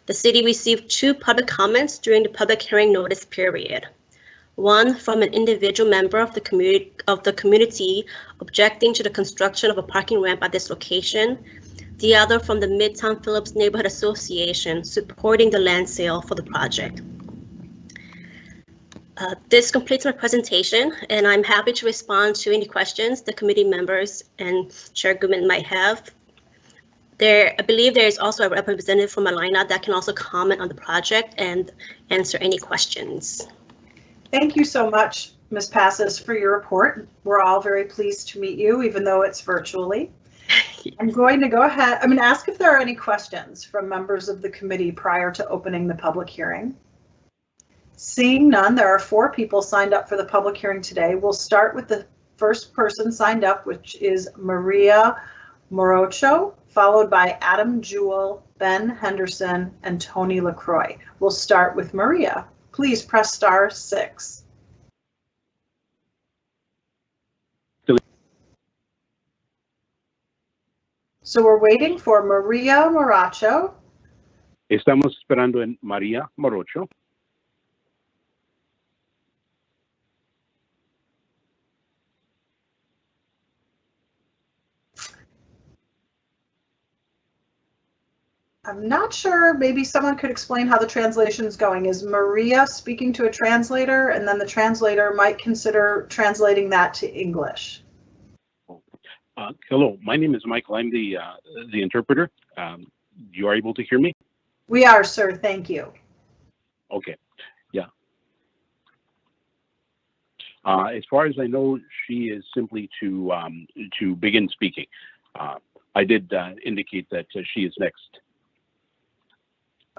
The city received 2 public comments during the public hearing notice period. One from an individual member of the community objecting to the construction of a parking ramp at this location. The other from the Midtown Phillips Neighborhood Association supporting the land sale for the project. This completes my presentation, and I'm happy to respond to any questions the committee members and Chair Goodman might have. I believe there is also a representative from Allina that can also comment on the project and answer any questions. Thank you so much, Ms. Passes, for your report. We're all very pleased to meet you, even though it's virtually. I'm going to go ahead. I'm going to ask if there are any questions from members of the committee prior to opening the public hearing. Seeing none, there are 4 people signed up for the public hearing today. We'll start with the first person signed up, which is Maria Morocho, followed by Adam Jewell, Ben Henderson, and Tony LaCroix. We'll start with Maria. Please press *6. So we're waiting for Maria Morocho. Estamos esperando en María Morocho. I'm not sure, maybe someone could explain how the translation is going. Is Maria speaking to a translator, and then the translator might consider translating that to English? Hello, my name is Michael. I'm the interpreter. You are able to hear me? We are, sir. Thank you. Okay. Yeah. As far as I know, she is simply to begin speaking. I did indicate that she is next.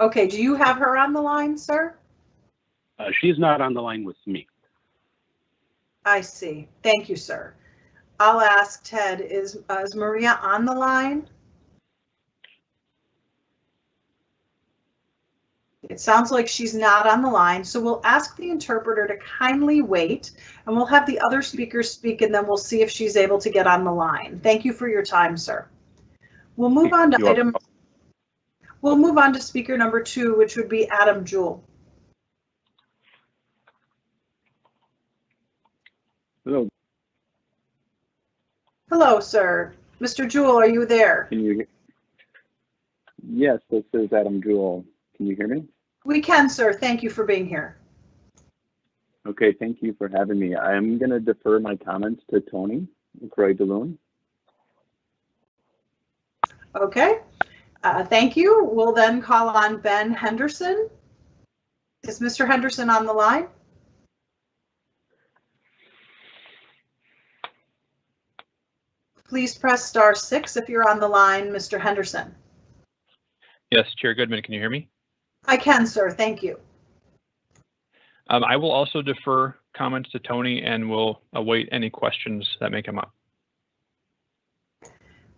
Okay, do you have her on the line, sir? She is not on the line with me. I see. Thank you, sir. I'll ask Ted, is Maria on the line? It sounds like she's not on the line, so we'll ask the interpreter to kindly wait, and we'll have the other speakers speak, and then we'll see if she's able to get on the line. Thank you for your time, sir. We'll move on to We'll move on to speaker number 2, which would be Adam Jewell. Hello, sir. Mr. Jewell, are you there? Can you? Yes, this is Adam Jewell. Can you hear me? We can, sir. Thank you for being here. Okay, thank you for having me. I'm going to defer my comments to Tony Croy-DeLune. Okay. Thank you. We'll then call on Ben Henderson. Is Mr. Henderson on the line? Please press *6 if you're on the line, Mr. Henderson. Yes, Chair Goodman, can you hear me? I can, sir. Thank you. I will also defer comments to Tony and will await any questions that may come up.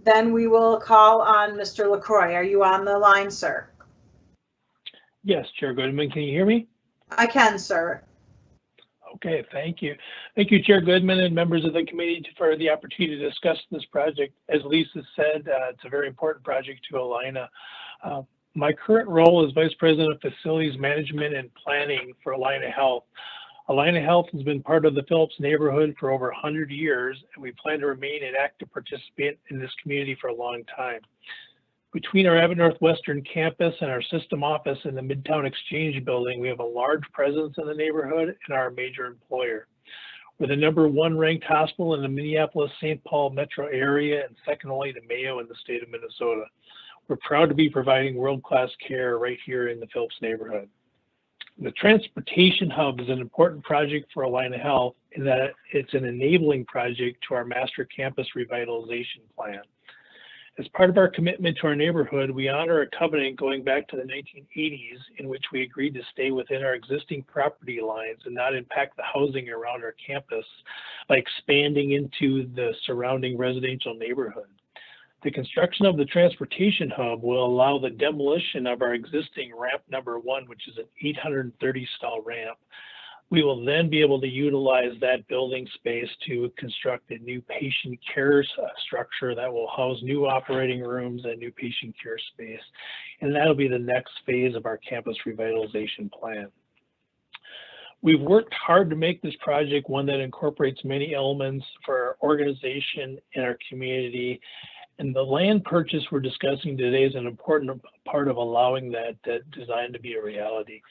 Then we will call on Mr. LaCroix. Are you on the line, sir? Yes, Chair Goodman, can you hear me? I can, sir. Okay, thank you. Thank you, Chair Goodman and members of the committee for the opportunity to discuss this project. As Lisa said, it's a very important project to Allina. My current role is Vice President of Facilities Management and Planning for Allina Health. Allina Health has been part of the Phillips neighborhood for over 100 years, and we plan to remain an active participant in this community for a long time. Between our Abbott Northwestern campus and our system office in the Midtown Exchange building, we have a large presence in the neighborhood and are a major employer. We're the #1 ranked hospital in the Minneapolis-St. Paul metro area and second only to Mayo in the state of Minnesota. We're proud to be providing world-class care right here in the Phillips neighborhood. The transportation hub is an important project for Allina Health in that it's an enabling project to our master campus revitalization plan. As part of our commitment to our neighborhood, we honor a covenant going back to the 1980s in which we agreed to stay within our existing property lines and not impact the housing around our campus by expanding into the surrounding residential neighborhood. The construction of the transportation hub will allow the demolition of our existing ramp #1, which is an 830 stall ramp. We will then be able to utilize that building space to construct a new patient care structure that will house new operating rooms and new patient care space. And that'll be the next phase of our campus revitalization plan. We've worked hard to make this project one that incorporates many elements for our organization and our community. And the land purchase we're discussing today is an important part of allowing that design to be a reality.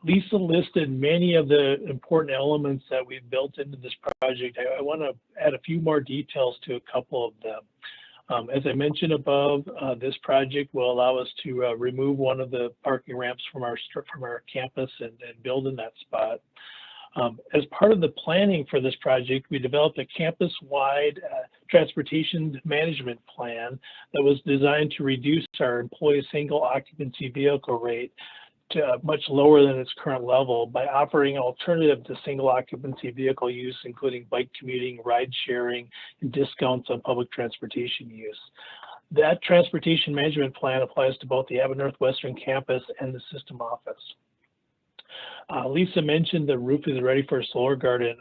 Lisa listed many of the important elements that we've built into this project. I want to add a few more details to a couple of them. As I mentioned above, this project will allow us to remove one of the parking ramps from our campus and build in that spot. As part of the planning for this project, we developed a campus-wide transportation management plan that was designed to reduce our employee single occupancy vehicle rate to much lower than its current level by offering an alternative to single occupancy vehicle use, including bike commuting, ride sharing, and discounts on public transportation use. That transportation management plan applies to both the Abbott Northwestern campus and the system office. Lisa mentioned the roof is ready for a solar garden.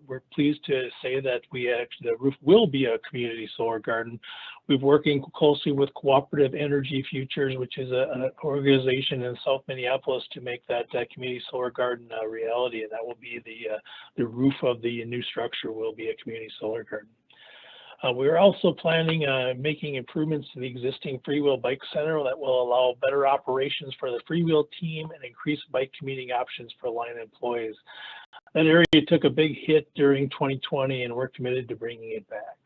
We're pleased to say that the roof will be a community solar garden. We're working closely with Cooperative Energy Futures, which is an organization in South Minneapolis, to make that community solar garden a reality, and that will be the roof of the new structure will be a community solar garden. We're also planning making improvements to the existing freewheel bike center that will allow better operations for the freewheel team and increase bike commuting options for line employees. That area took a big hit during 2020, and we're committed to bringing it back.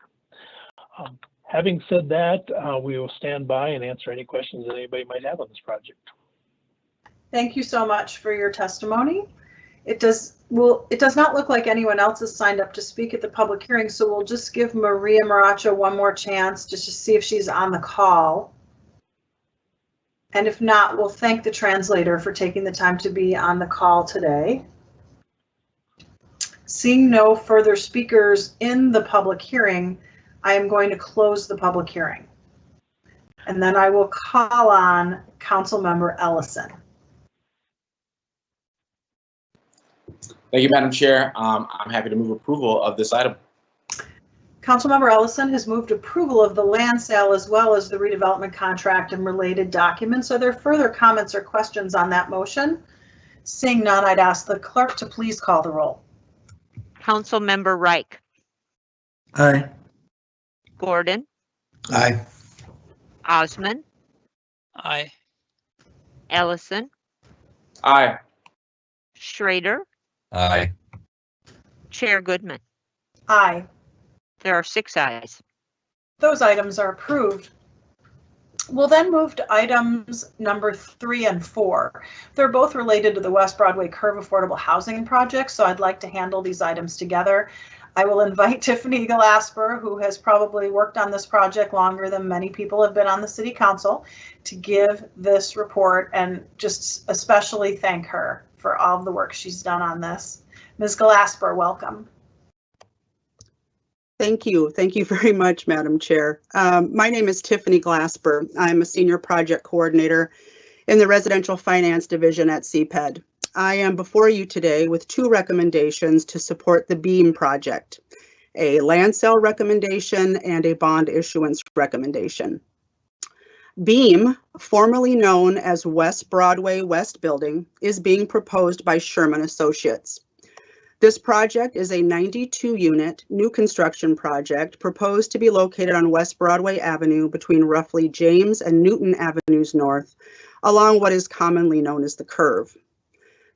Having said that, we will stand by and answer any questions that anybody might have on this project. Thank you so much for your testimony. It does not look like anyone else has signed up to speak at the public hearing, so we'll just give Maria Maracho one more chance just to see if she's on the call. And if not, we'll thank the translator for taking the time to be on the call today. Seeing no further speakers in the public hearing, I am going to close the public hearing. And then I will call on Councilmember Ellison. Thank you, Madam Chair. I'm happy to move approval of this item. Councilmember Ellison has moved approval of the land sale as well as the redevelopment contract and related documents. Are there further comments or questions on that motion? Seeing none, I'd ask the clerk to please call the roll. Councilmember Reich. Aye. Gordon, Aye. Osmond, Aye. Ellison, Aye. Schrader, Aye. Chair Goodman. Aye. There are 6 ayes. Those items are approved. We'll then move to items number 3 and 4. They're both related to the West Broadway Curve Affordable Housing Project, so I'd like to handle these items together. I will invite Tiffany Glasper, who has probably worked on this project longer than many people have been on the City Council, to give this report, and just especially thank her for all of the work she's done on this. Ms. Glasper, welcome. Thank you. Thank you very much, Madam Chair. My name is Tiffany Glasper. I'm a Senior Project Coordinator in the Residential Finance Division at CPED. I am before you today with 2 recommendations to support the BEAM project, a land sale recommendation and a bond issuance recommendation. BEAM, formerly known as West Broadway West Building, is being proposed by Sherman Associates. This project is a 92-unit new construction project proposed to be located on West Broadway Avenue between roughly James and Newton Avenues North, along what is commonly known as the Curve.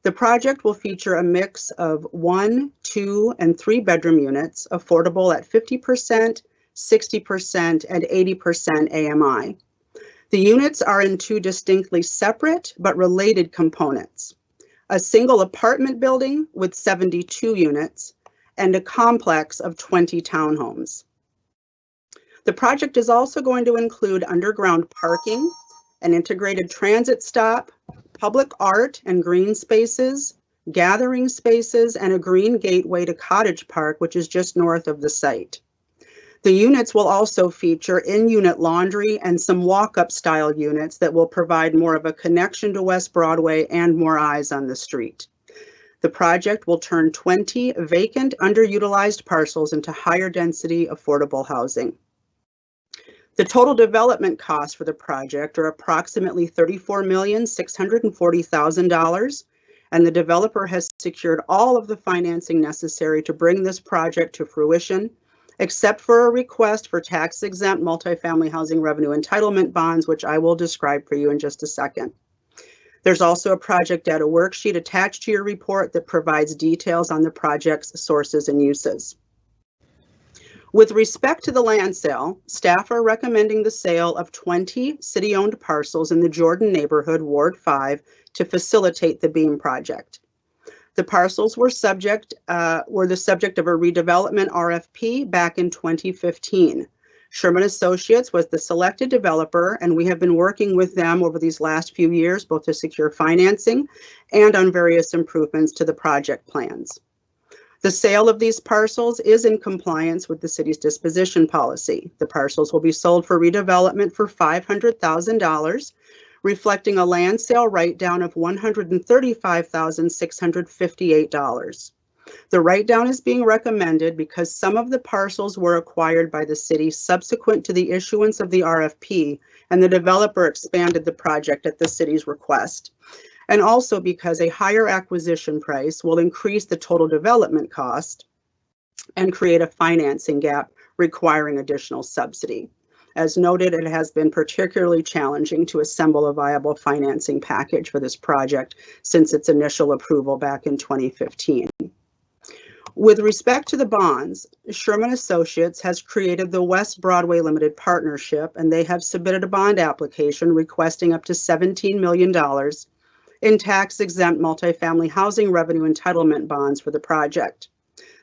The project will feature a mix of 1, 2, and 3 bedroom units, affordable at 50%, 60%, and 80% AMI. The units are in 2 distinctly separate but related components: a single apartment building with 72 units, and a complex of 20 townhomes. The project is also going to include underground parking, an integrated transit stop, public art and green spaces, gathering spaces, and a green gateway to Cottage Park, which is just north of the site. The units will also feature in-unit laundry and some walk-up style units that will provide more of a connection to West Broadway and more eyes on the street. The project will turn 20 vacant, underutilized parcels into higher density, affordable housing. The total development costs for the project are approximately $34,640,000, and the developer has secured all of the financing necessary to bring this project to fruition, except for a request for tax-exempt multifamily housing revenue entitlement bonds, which I will describe for you in just a second. There's also a project data worksheet attached to your report that provides details on the project's sources and uses. With respect to the land sale, staff are recommending the sale of 20 city-owned parcels in the Jordan neighborhood, Ward 5, to facilitate the BEAM project. The parcels were the subject of a redevelopment RFP back in 2015. Sherman Associates was the selected developer, and we have been working with them over these last few years, both to secure financing and on various improvements to the project plans. The sale of these parcels is in compliance with the city's disposition policy. The parcels will be sold for redevelopment for $500,000, reflecting a land sale write-down of $135,658. The write-down is being recommended because some of the parcels were acquired by the city subsequent to the issuance of the RFP, and the developer expanded the project at the city's request. And also because a higher acquisition price will increase the total development cost and create a financing gap requiring additional subsidy. As noted, it has been particularly challenging to assemble a viable financing package for this project since its initial approval back in 2015. With respect to the bonds, Sherman Associates has created the West Broadway Limited Partnership, and they have submitted a bond application requesting up to $17 million in tax-exempt multifamily housing revenue entitlement bonds for the project.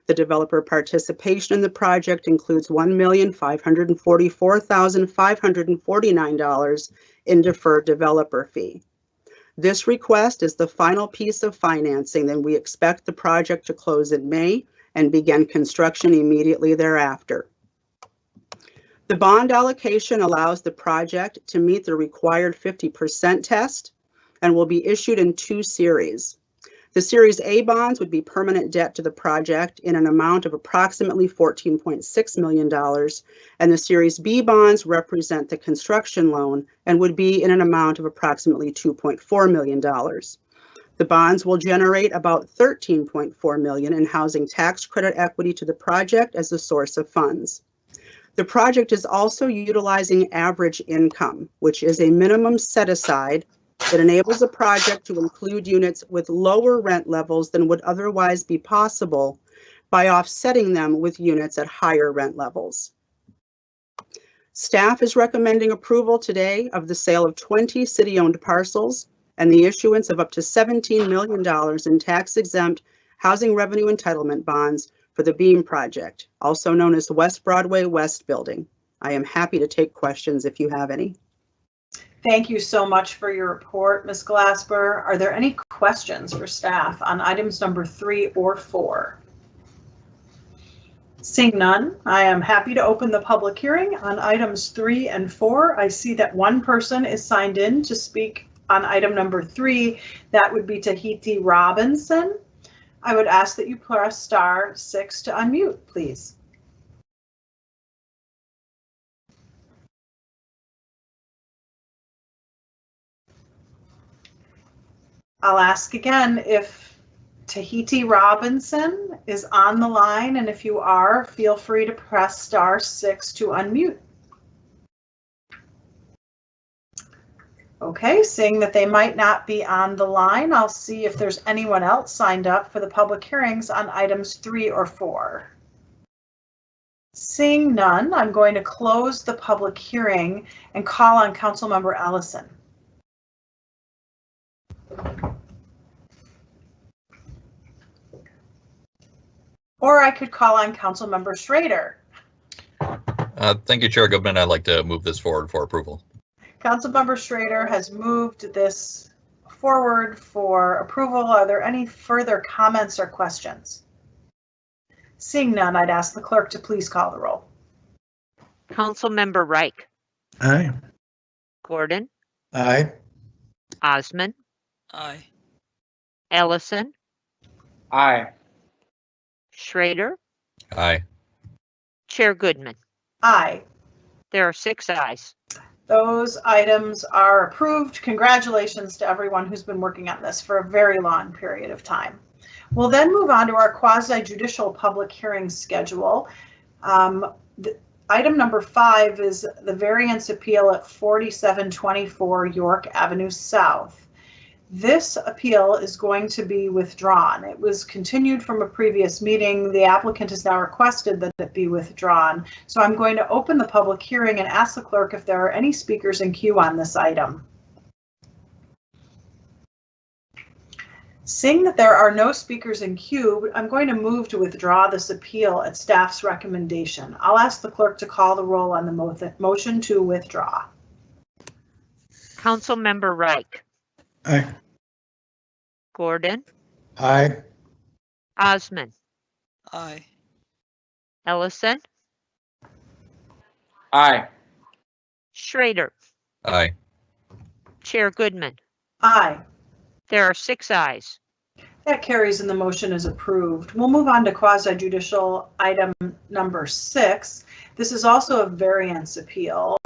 The developer participation in the project includes $1,544,549 in deferred developer fee. This request is the final piece of financing, then we expect the project to close in May and begin construction immediately thereafter. The bond allocation allows the project to meet the required 50% test and will be issued in 2 series. The Series A bonds would be permanent debt to the project in an amount of approximately $14.6 million, and the Series B bonds represent the construction loan and would be in an amount of approximately $2.4 million. The bonds will generate about $13.4 million in housing tax credit equity to the project as the source of funds. The project is also utilizing average income, which is a minimum set aside that enables a project to include units with lower rent levels than would otherwise be possible by offsetting them with units at higher rent levels. Staff is recommending approval today of the sale of 20 city-owned parcels and the issuance of up to $17 million in tax-exempt housing revenue entitlement bonds for the Beam project, also known as the West Broadway West Building. I am happy to take questions if you have any. Thank you so much for your report, Ms. Glasper. Are there any questions for staff on items number 3 or 4? Seeing none, I am happy to open the public hearing on items 3 and 4. I see that one person is signed in to speak on item number 3. That would be Tahiti Robinson. I would ask that you press *6 to unmute, please. I'll ask again if Tahiti Robinson is on the line, and if you are, feel free to press *6 to unmute. Okay, seeing that they might not be on the line, I'll see if there's anyone else signed up for the public hearings on items 3 or 4. Seeing none, I'm going to close the public hearing and call on Councilmember Ellison. Or I could call on Councilmember Schrader. Thank you, Chair Goodman. I'd like to move this forward for approval. Councilmember Schrader has moved this forward for approval. Are there any further comments or questions? Seeing none, I'd ask the clerk to please call the roll. Councilmember Reich. Aye. Gordon. Aye. Osman. Aye. Ellison. Aye. Schrader. Aye. Chair Goodman. Aye. There are 6 ayes. Those items are approved. Congratulations to everyone who's been working on this for a very long period of time. We'll then move on to our quasi-judicial public hearing schedule. Item number 5 is the variance appeal at 4724 York Avenue South. This appeal is going to be withdrawn. It was continued from a previous meeting. The applicant has now requested that it be withdrawn. So I'm going to open the public hearing and ask the clerk if there are any speakers in queue on this item. Seeing that there are no speakers in queue, I'm going to move to withdraw this appeal at staff's recommendation. I'll ask the clerk to call the roll on the motion to withdraw. Councilmember Reich. Aye. Gordon. Aye. Osman. Aye. Ellison. Aye. Schrader. Aye. Chair Goodman. Aye. There are 6 ayes. That carries and the motion is approved. We'll move on to quasi-judicial item number 6. This is also a variance appeal.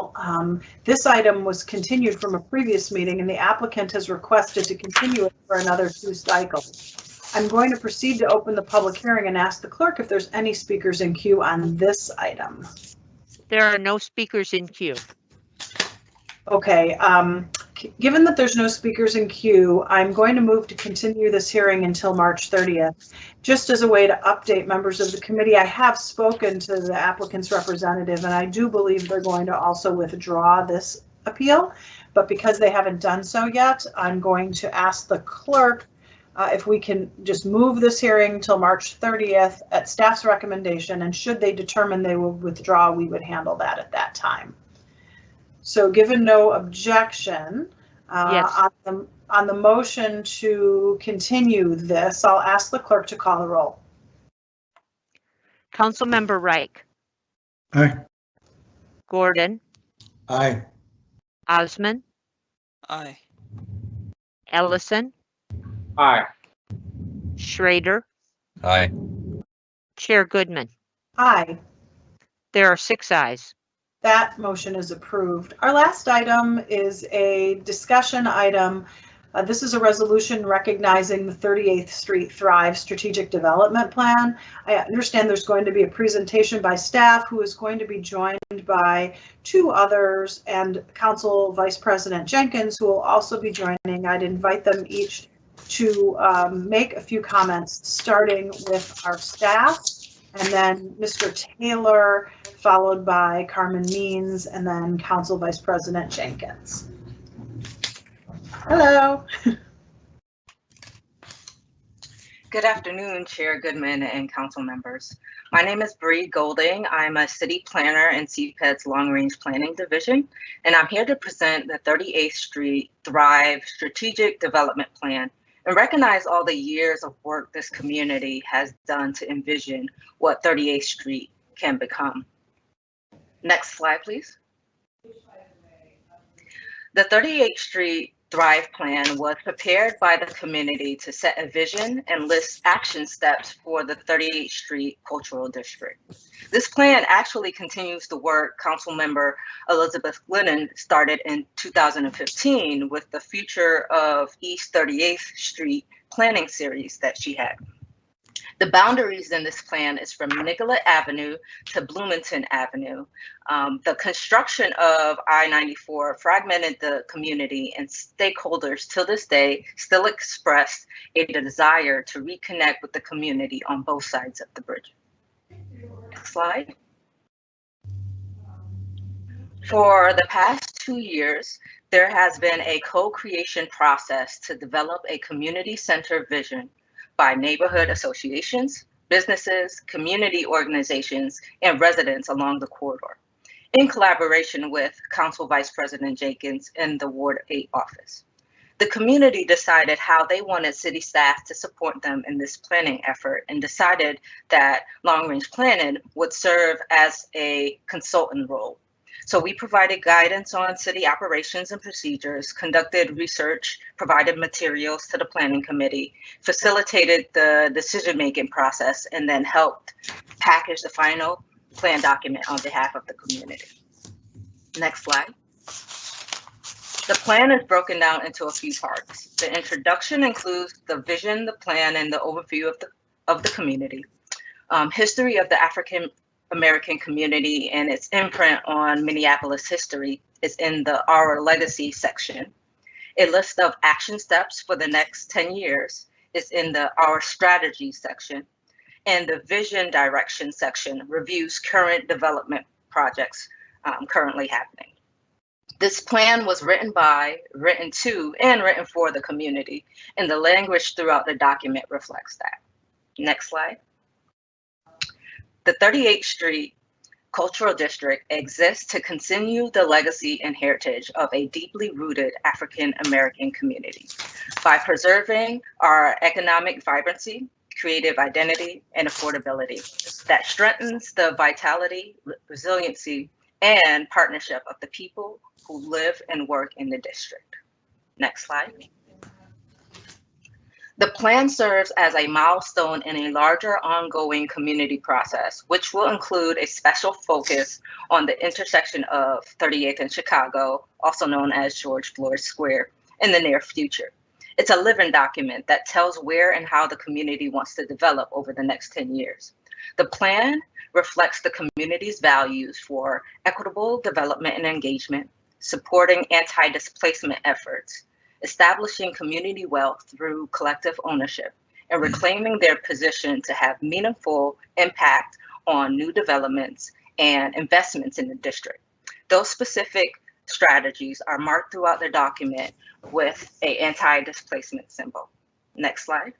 This item was continued from a previous meeting and the applicant has requested to continue it for another 2 cycles. I'm going to proceed to open the public hearing and ask the clerk if there's any speakers in queue on this item. There are no speakers in queue. Okay, given that there's no speakers in queue, I'm going to move to continue this hearing until March 30th. Just as a way to update members of the committee, I have spoken to the applicant's representative and I do believe they're going to also withdraw this appeal, but because they haven't done so yet, I'm going to ask the clerk if we can just move this hearing till March 30th at staff's recommendation, and should they determine they will withdraw, we would handle that at that time. So given no objection Yes. on the motion to continue this, I'll ask the clerk to call the roll. Councilmember Reich. Aye. Gordon. Aye. Osman. Aye. Ellison. Aye. Schrader. Aye. Chair Goodman. Aye. There are 6 ayes. That motion is approved. Our last item is a discussion item This is a resolution recognizing the 38th Street Thrive Strategic Development Plan. I understand there's going to be a presentation by staff who is going to be joined by two others and Council Vice President Jenkins, who will also be joining. I'd invite them each to make a few comments, starting with our staff, and then Mr. Taylor, followed by Carmen Means, and then Council Vice President Jenkins. Hello. Good afternoon, Chair Goodman and council members. My name is Bree Golding. I'm a city planner in CPED's Long Range Planning Division, and I'm here to present the 38th Street Thrive Strategic Development Plan and recognize all the years of work this community has done to envision what 38th Street can become. Next slide, please. The 38th Street Thrive Plan was prepared by the community to set a vision and list action steps for the 38th Street Cultural District. This plan actually continues the work Councilmember Elizabeth Glidden started in 2015 with the Future of East 38th Street planning series that she had. The boundaries in this plan is from Nicollet Avenue to Bloomington Avenue. The construction of I-94 fragmented the community, and stakeholders till this day still express a desire to reconnect with the community on both sides of the bridge. Next slide. For the past 2 years, there has been a co-creation process to develop a community-centered vision by neighborhood associations, businesses, community organizations, and residents along the corridor, in collaboration with Council Vice President Jenkins and the Ward 8 office. The community decided how they wanted city staff to support them in this planning effort and decided that long range planning would serve as a consultant role. So we provided guidance on city operations and procedures, conducted research, provided materials to the planning committee, facilitated the decision-making process, and then helped package the final plan document on behalf of the community. Next slide. The plan is broken down into a few parts. The introduction includes the vision, the plan, and the overview of the community. History of the African American community and its imprint on Minneapolis history is in the Our Legacy section. A list of action steps for the next 10 years is in the Our Strategy section. And the Vision Direction section reviews current development projects currently happening. This plan was written by, written to, and written for the community, and the language throughout the document reflects that. Next slide. The 38th Street Cultural District exists to continue the legacy and heritage of a deeply rooted African American community by preserving our economic vibrancy, creative identity, and affordability that strengthens the vitality, resiliency, and partnership of the people who live and work in the district. Next slide. The plan serves as a milestone in a larger ongoing community process, which will include a special focus on the intersection of 38th and Chicago, also known as George Floyd Square, in the near future. It's a living document that tells where and how the community wants to develop over the next 10 years. The plan reflects the community's values for equitable development and engagement, supporting anti-displacement efforts, establishing community wealth through collective ownership, and reclaiming their position to have meaningful impact on new developments and investments in the district. Those specific strategies are marked throughout the document with an anti-displacement symbol. Next slide.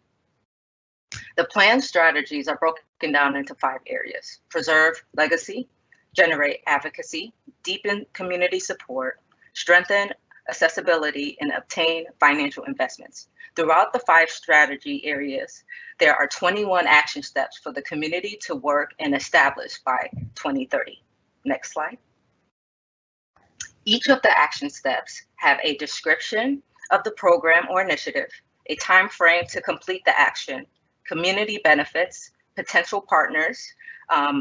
The plan strategies are broken down into 5 areas: preserve legacy, generate advocacy, deepen community support, strengthen accessibility, and obtain financial investments. Throughout the 5 strategy areas, there are 21 action steps for the community to work and establish by 2030. Next slide. Each of the action steps have a description of the program or initiative, a time frame to complete the action, community benefits, potential partners,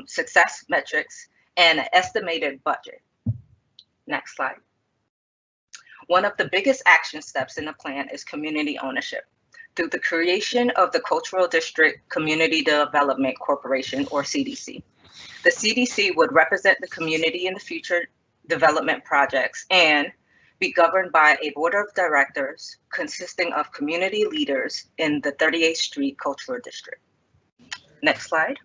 success metrics, and an estimated budget. Next slide. One of the biggest action steps in the plan is community ownership. Through the creation of the Cultural District Community Development Corporation, or CDC. The CDC would represent the community in the future development projects and be governed by a board of directors consisting of community leaders in the 38th Street Cultural District. Next slide.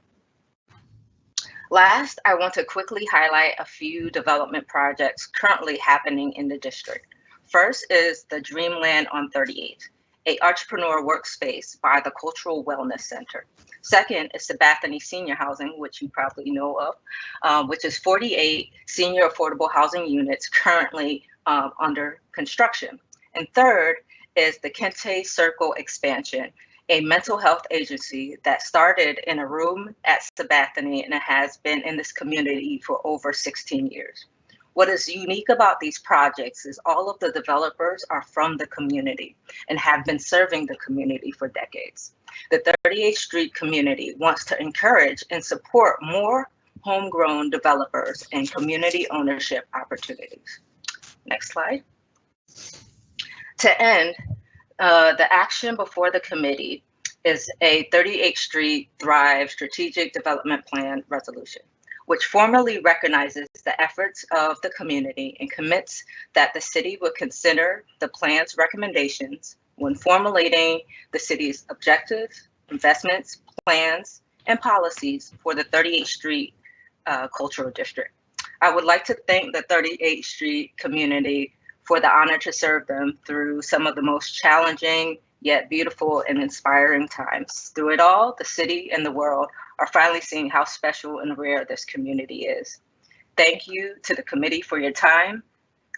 Last, I want to quickly highlight a few development projects currently happening in the district. First is the Dreamland on 38th, an entrepreneur workspace by the Cultural Wellness Center. Second is Sabathani Senior Housing, which you probably know of, which is 48 senior affordable housing units currently under construction. And third is the Kente Circle expansion, a mental health agency that started in a room at Sabathani and it has been in this community for over 16 years. What is unique about these projects is all of the developers are from the community and have been serving the community for decades. The 38th Street community wants to encourage and support more homegrown developers and community ownership opportunities. Next slide. To end, the action before the committee is a 38th Street Thrive Strategic Development Plan resolution, which formally recognizes the efforts of the community and commits that the city would consider the plan's recommendations when formulating the city's objectives, investments, plans, and policies for the 38th Street Cultural District. I would like to thank the 38th Street community for the honor to serve them through some of the most challenging yet beautiful and inspiring times. Through it all, the city and the world are finally seeing how special and rare this community is. Thank you to the committee for your time.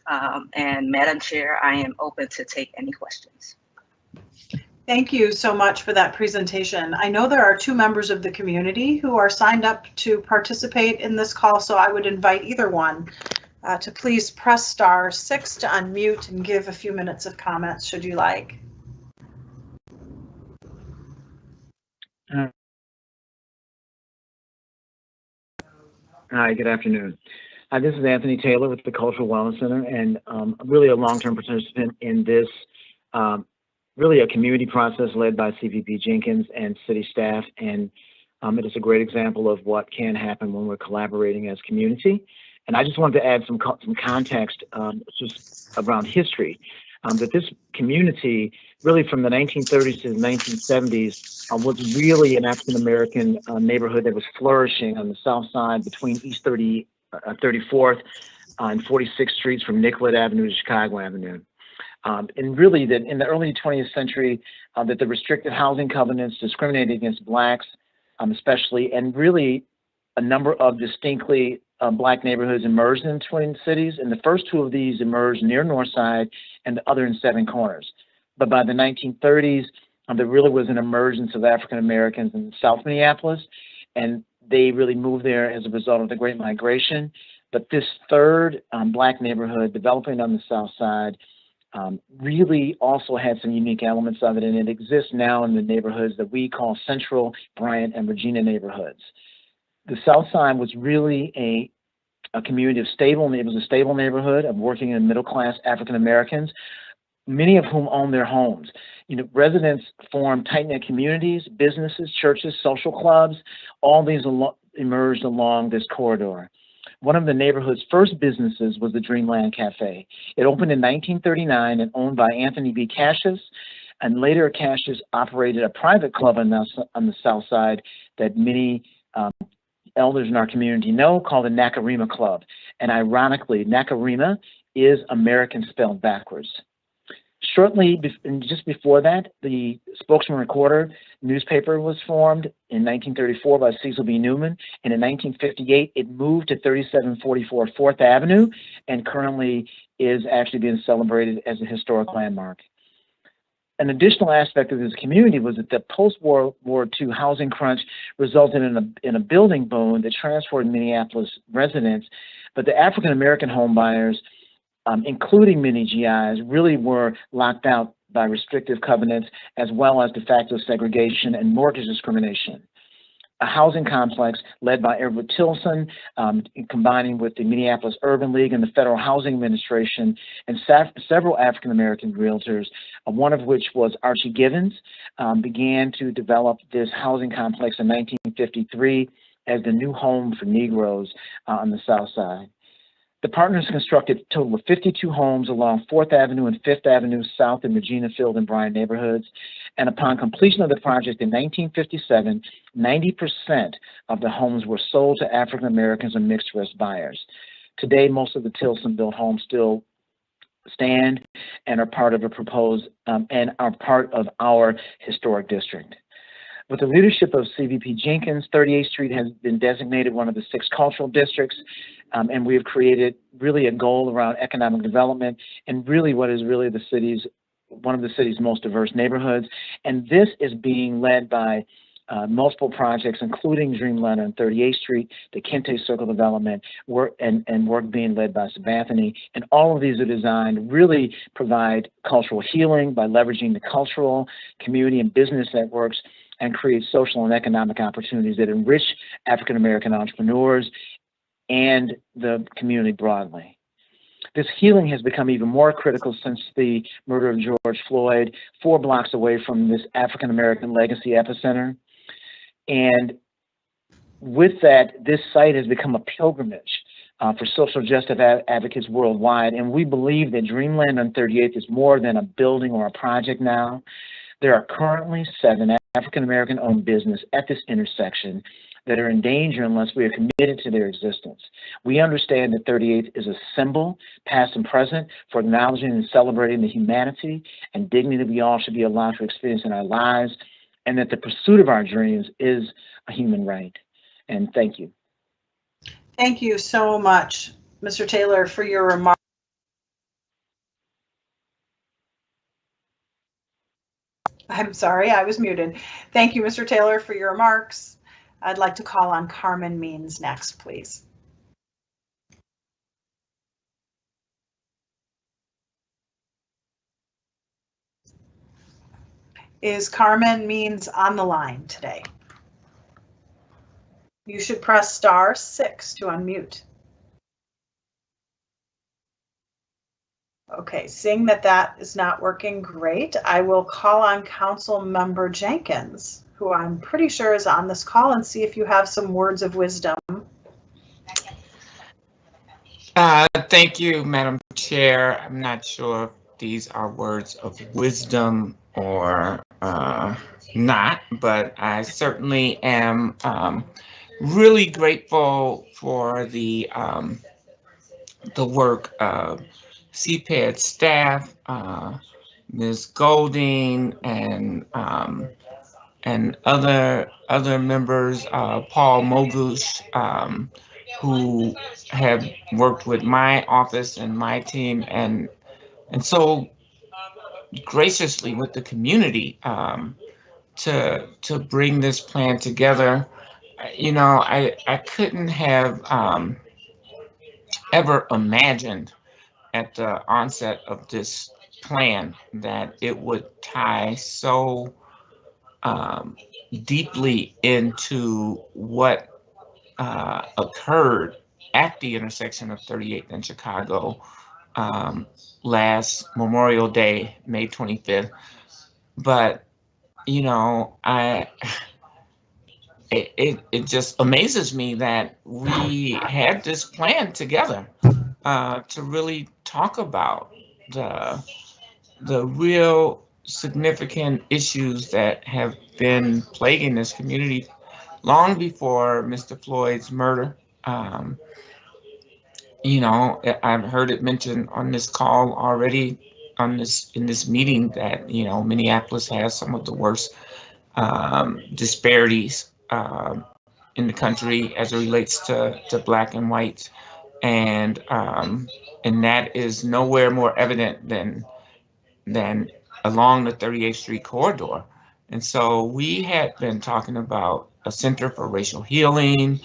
And Madam Chair, I am open to take any questions. Thank you so much for that presentation. I know there are two members of the community who are signed up to participate in this call, so I would invite either one to please press *6 to unmute and give a few minutes of comments should you like. Hi, good afternoon. This is Anthony Taylor with the Cultural Wellness Center, and really a long-term participant in this, really a community process led by CVP Jenkins and city staff, and it is a great example of what can happen when we're collaborating as community. And I just wanted to add some context just around history, that this community, really from the 1930s to the 1970s, was really an African-American neighborhood that was flourishing on the south side between East 34th and 46th Streets from Nicollet Avenue to Chicago Avenue. And really that in the early 20th century, that the restricted housing covenants discriminated against Blacks, especially, and really a number of distinctly Black neighborhoods emerged in Twin Cities, and the first two of these emerged near Northside and the other in Seven Corners. But by the 1930s, there really was an emergence of African Americans in South Minneapolis, and they really moved there as a result of the Great Migration. But this third Black neighborhood developing on the South Side really also had some unique elements of it, and it exists now in the neighborhoods that we call Central, Bryant, and Regina neighborhoods. The South Side was really a community of stable, it was a stable neighborhood of working and middle-class African Americans, many of whom owned their homes. You know, residents formed tight-knit communities, businesses, churches, social clubs, all these emerged along this corridor. One of the neighborhood's first businesses was the Dreamland Cafe. It opened in 1939 and owned by Anthony B. Cassius, and later Cassius operated a private club on the South Side that many elders in our community know, called the Nakarima Club. And ironically, Nakarima is American spelled backwards. Shortly, just before that, the Spokesman Recorder newspaper was formed in 1934 by Cecil B. Newman, and in 1958 it moved to 3744 4th Avenue and currently is actually being celebrated as a historic landmark. An additional aspect of this community was that the post-World War II housing crunch resulted in a building boom that transformed Minneapolis residents, but the African-American home buyers, including many GIs, really were locked out by restrictive covenants as well as de facto segregation and mortgage discrimination. a housing complex led by Edward Tilson, combining with the Minneapolis Urban League and the Federal Housing Administration, and several African-American realtors, one of which was Archie Givens, began to develop this housing complex in 1953 as the new home for Negroes on the South Side. The partners constructed a total of 52 homes along 4th Avenue and 5th Avenue South in Regina Field and Bryan neighborhoods. And upon completion of the project in 1957, 90% of the homes were sold to African Americans and mixed race buyers. Today, most of the Tilson-built homes still stand and are part of a proposed and are part of our historic district. With the leadership of CVP Jenkins, 38th Street has been designated one of the 6 cultural districts, and we have created really a goal around economic development and really what is really one of the city's most diverse neighborhoods. And this is being led by multiple projects, including Dreamland on 38th Street, the Kente Circle development, work being led by Sabanthony. And all of these are designed to really provide cultural healing by leveraging the cultural, community, and business networks and create social and economic opportunities that enrich African-American entrepreneurs and the community broadly. This healing has become even more critical since the murder of George Floyd, 4 blocks away from this African-American legacy epicenter. And with that, this site has become a pilgrimage for social justice advocates worldwide. And we believe that Dreamland on 38th is more than a building or a project now. There are currently 7 African-American owned businesses at this intersection that are in danger unless we are committed to their existence. We understand that 38th is a symbol, past and present, for acknowledging and celebrating the humanity and dignity that we all should be allowed to experience in our lives, and that the pursuit of our dreams is a human right. And thank you. Thank you so much, Mr. Taylor, for your remarks. I'm sorry, I was muted. Thank you, Mr. Taylor, for your remarks. I'd like to call on Carmen Means next, please. Is Carmen Means on the line today? You should press *6 to unmute. Okay, seeing that that is not working great, I will call on Council Member Jenkins, who I'm pretty sure is on this call, and see if you have some words of wisdom. Thank you, Madam Chair. I'm not sure if these are words of wisdom or not, but I certainly am really grateful for the work of CPED staff, Ms. Golding, and other members, Paul Mogush, who have worked with my office and my team, and so graciously with the community to bring this plan together. You know, I couldn't have ever imagined at the onset of this plan that it would tie so deeply into what occurred at the intersection of 38th and Chicago last Memorial Day, May 25th. But, you know, it just amazes me that we had this plan together to really talk about the real significant issues that have been plaguing this community long before Mr. Floyd's murder. You know, I've heard it mentioned on this call already, in this meeting, that, you know, Minneapolis has some of the worst disparities in the country as it relates to Black and whites, and that is nowhere more evident than along the 38th Street corridor. And so we had been talking about a Center for Racial Healing.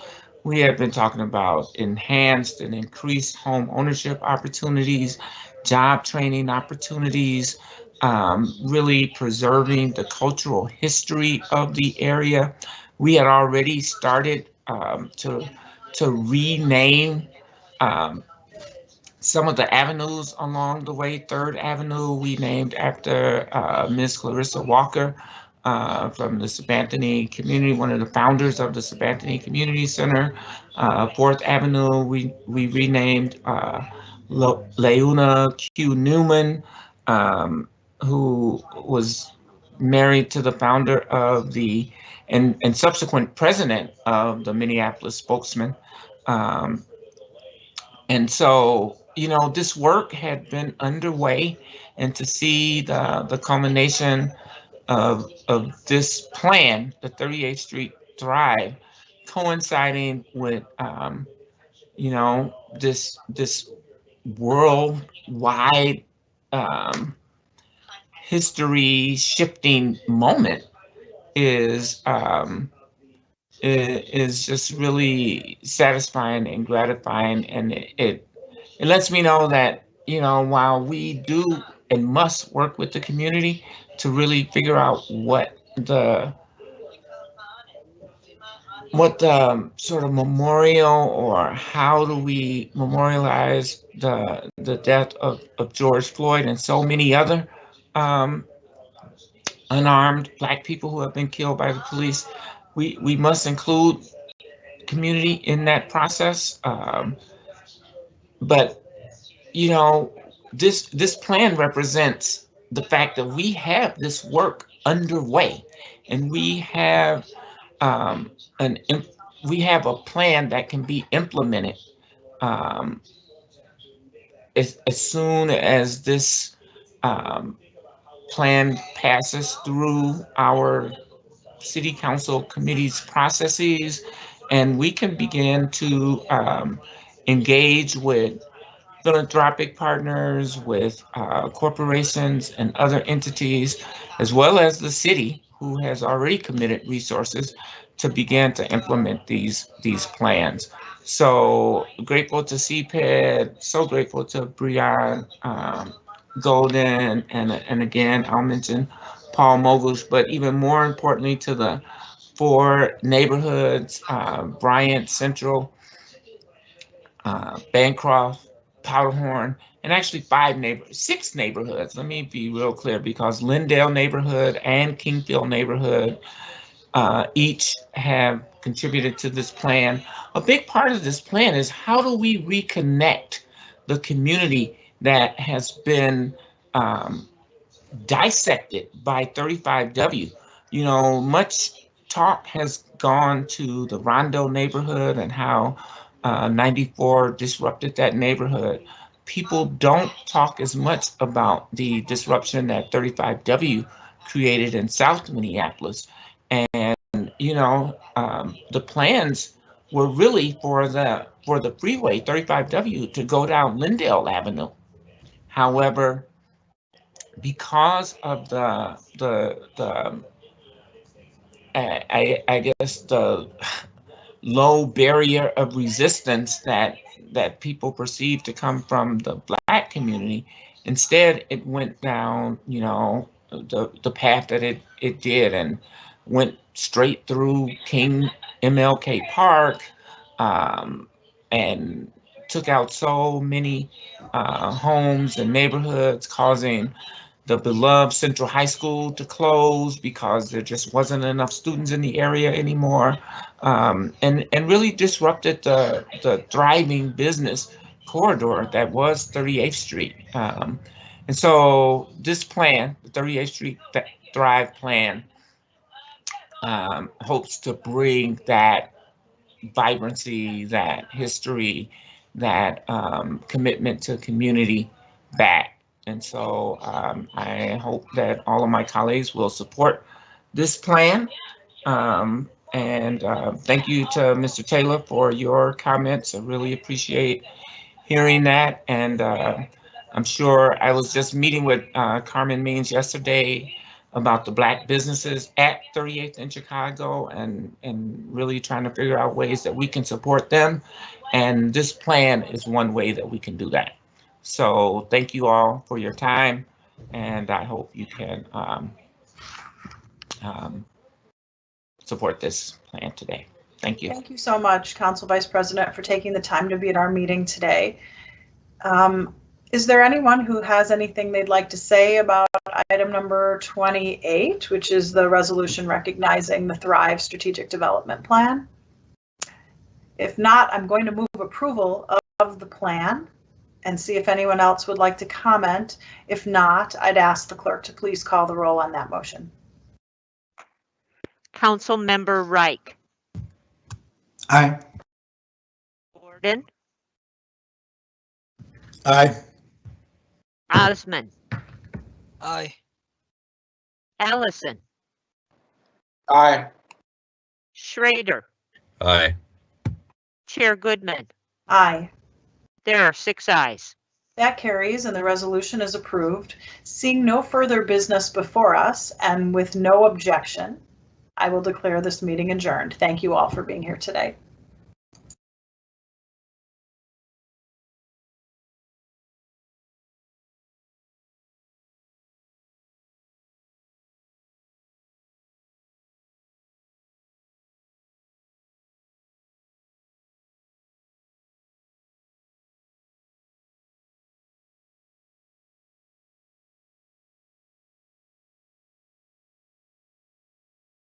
We have been talking about enhanced and increased home ownership opportunities, job training opportunities, really preserving the cultural history of the area, We had already started to rename some of the avenues along the way. 3rd Avenue we named after Ms. Clarissa Walker from the Sabanthony community, one of the founders of the Sabanthony Community Center. 4th Avenue we renamed Leuna Q. Newman, who was married to the founder of the and subsequent president of the Minneapolis Spokesman. And so, you know, this work had been underway, and to see the culmination of this plan, the 38th Street Thrive, coinciding with you know, this worldwide history shifting moment is just really satisfying and gratifying, and it lets me know that, you know, while we do and must work with the community to really figure out what the sort of memorial, or how do we memorialize the death of George Floyd and so many other unarmed Black people who have been killed by the police, we must include community in that process. But you know, this plan represents the fact that we have this work underway, and we have we have a plan that can be implemented as soon as this plan passes through our city council committee's processes, and we can begin to engage with philanthropic partners, with corporations and other entities, as well as the city, who has already committed resources to begin to implement these plans. So grateful to CPED, so grateful to Brian Golden, and again, I'll mention Paul Mogush, but even more importantly to the 4 neighborhoods, Bryant Central, Bancroft, Powderhorn, and actually 6 neighborhoods. Let me be real clear, because Lindale neighborhood and Kingfield neighborhood each have contributed to this plan. A big part of this plan is, how do we reconnect the community that has been dissected by 35W? You know, much talk has gone to the Rondo neighborhood and how 94 disrupted that neighborhood. People don't talk as much about the disruption that 35W created in South Minneapolis. And, you know, the plans were really for the freeway 35W to go down Lindale Avenue. However, because of I guess the low barrier of resistance that people perceive to come from the Black community, instead it went down, you know, the path that it did, and went straight through King MLK Park, and took out so many homes and neighborhoods, causing the beloved Central High School to close because there just wasn't enough students in the area anymore, and really disrupted the thriving business corridor that was 38th Street. And so this plan, the 38th Street Thrive Plan, hopes to bring that vibrancy, that history, that commitment to community back. And so I hope that all of my colleagues will support this plan. And thank you to Mr. Taylor for your comments. I really appreciate hearing that. And I'm sure I was just meeting with Carmen Means yesterday about the Black businesses at 38th in Chicago, and really trying to figure out ways that we can support them. And this plan is one way that we can do that. So thank you all for your time, and I hope you can support this plan today. Thank you. Thank you so much, Council Vice President, for taking the time to be at our meeting today. Is there anyone who has anything they'd like to say about item number 28, which is the resolution recognizing the Thrive Strategic Development Plan? If not, I'm going to move approval of the plan and see if anyone else would like to comment. If not, I'd ask the clerk to please call the roll on that motion. Councilmember Reich. Aye. Gordon. Aye. Osmond. Aye. Allison. Aye. Schrader. Aye. Chair Goodman. Aye. There are 6 ayes. That carries and the resolution is approved. Seeing no further business before us and with no objection, I will declare this meeting adjourned. Thank you all for being here today.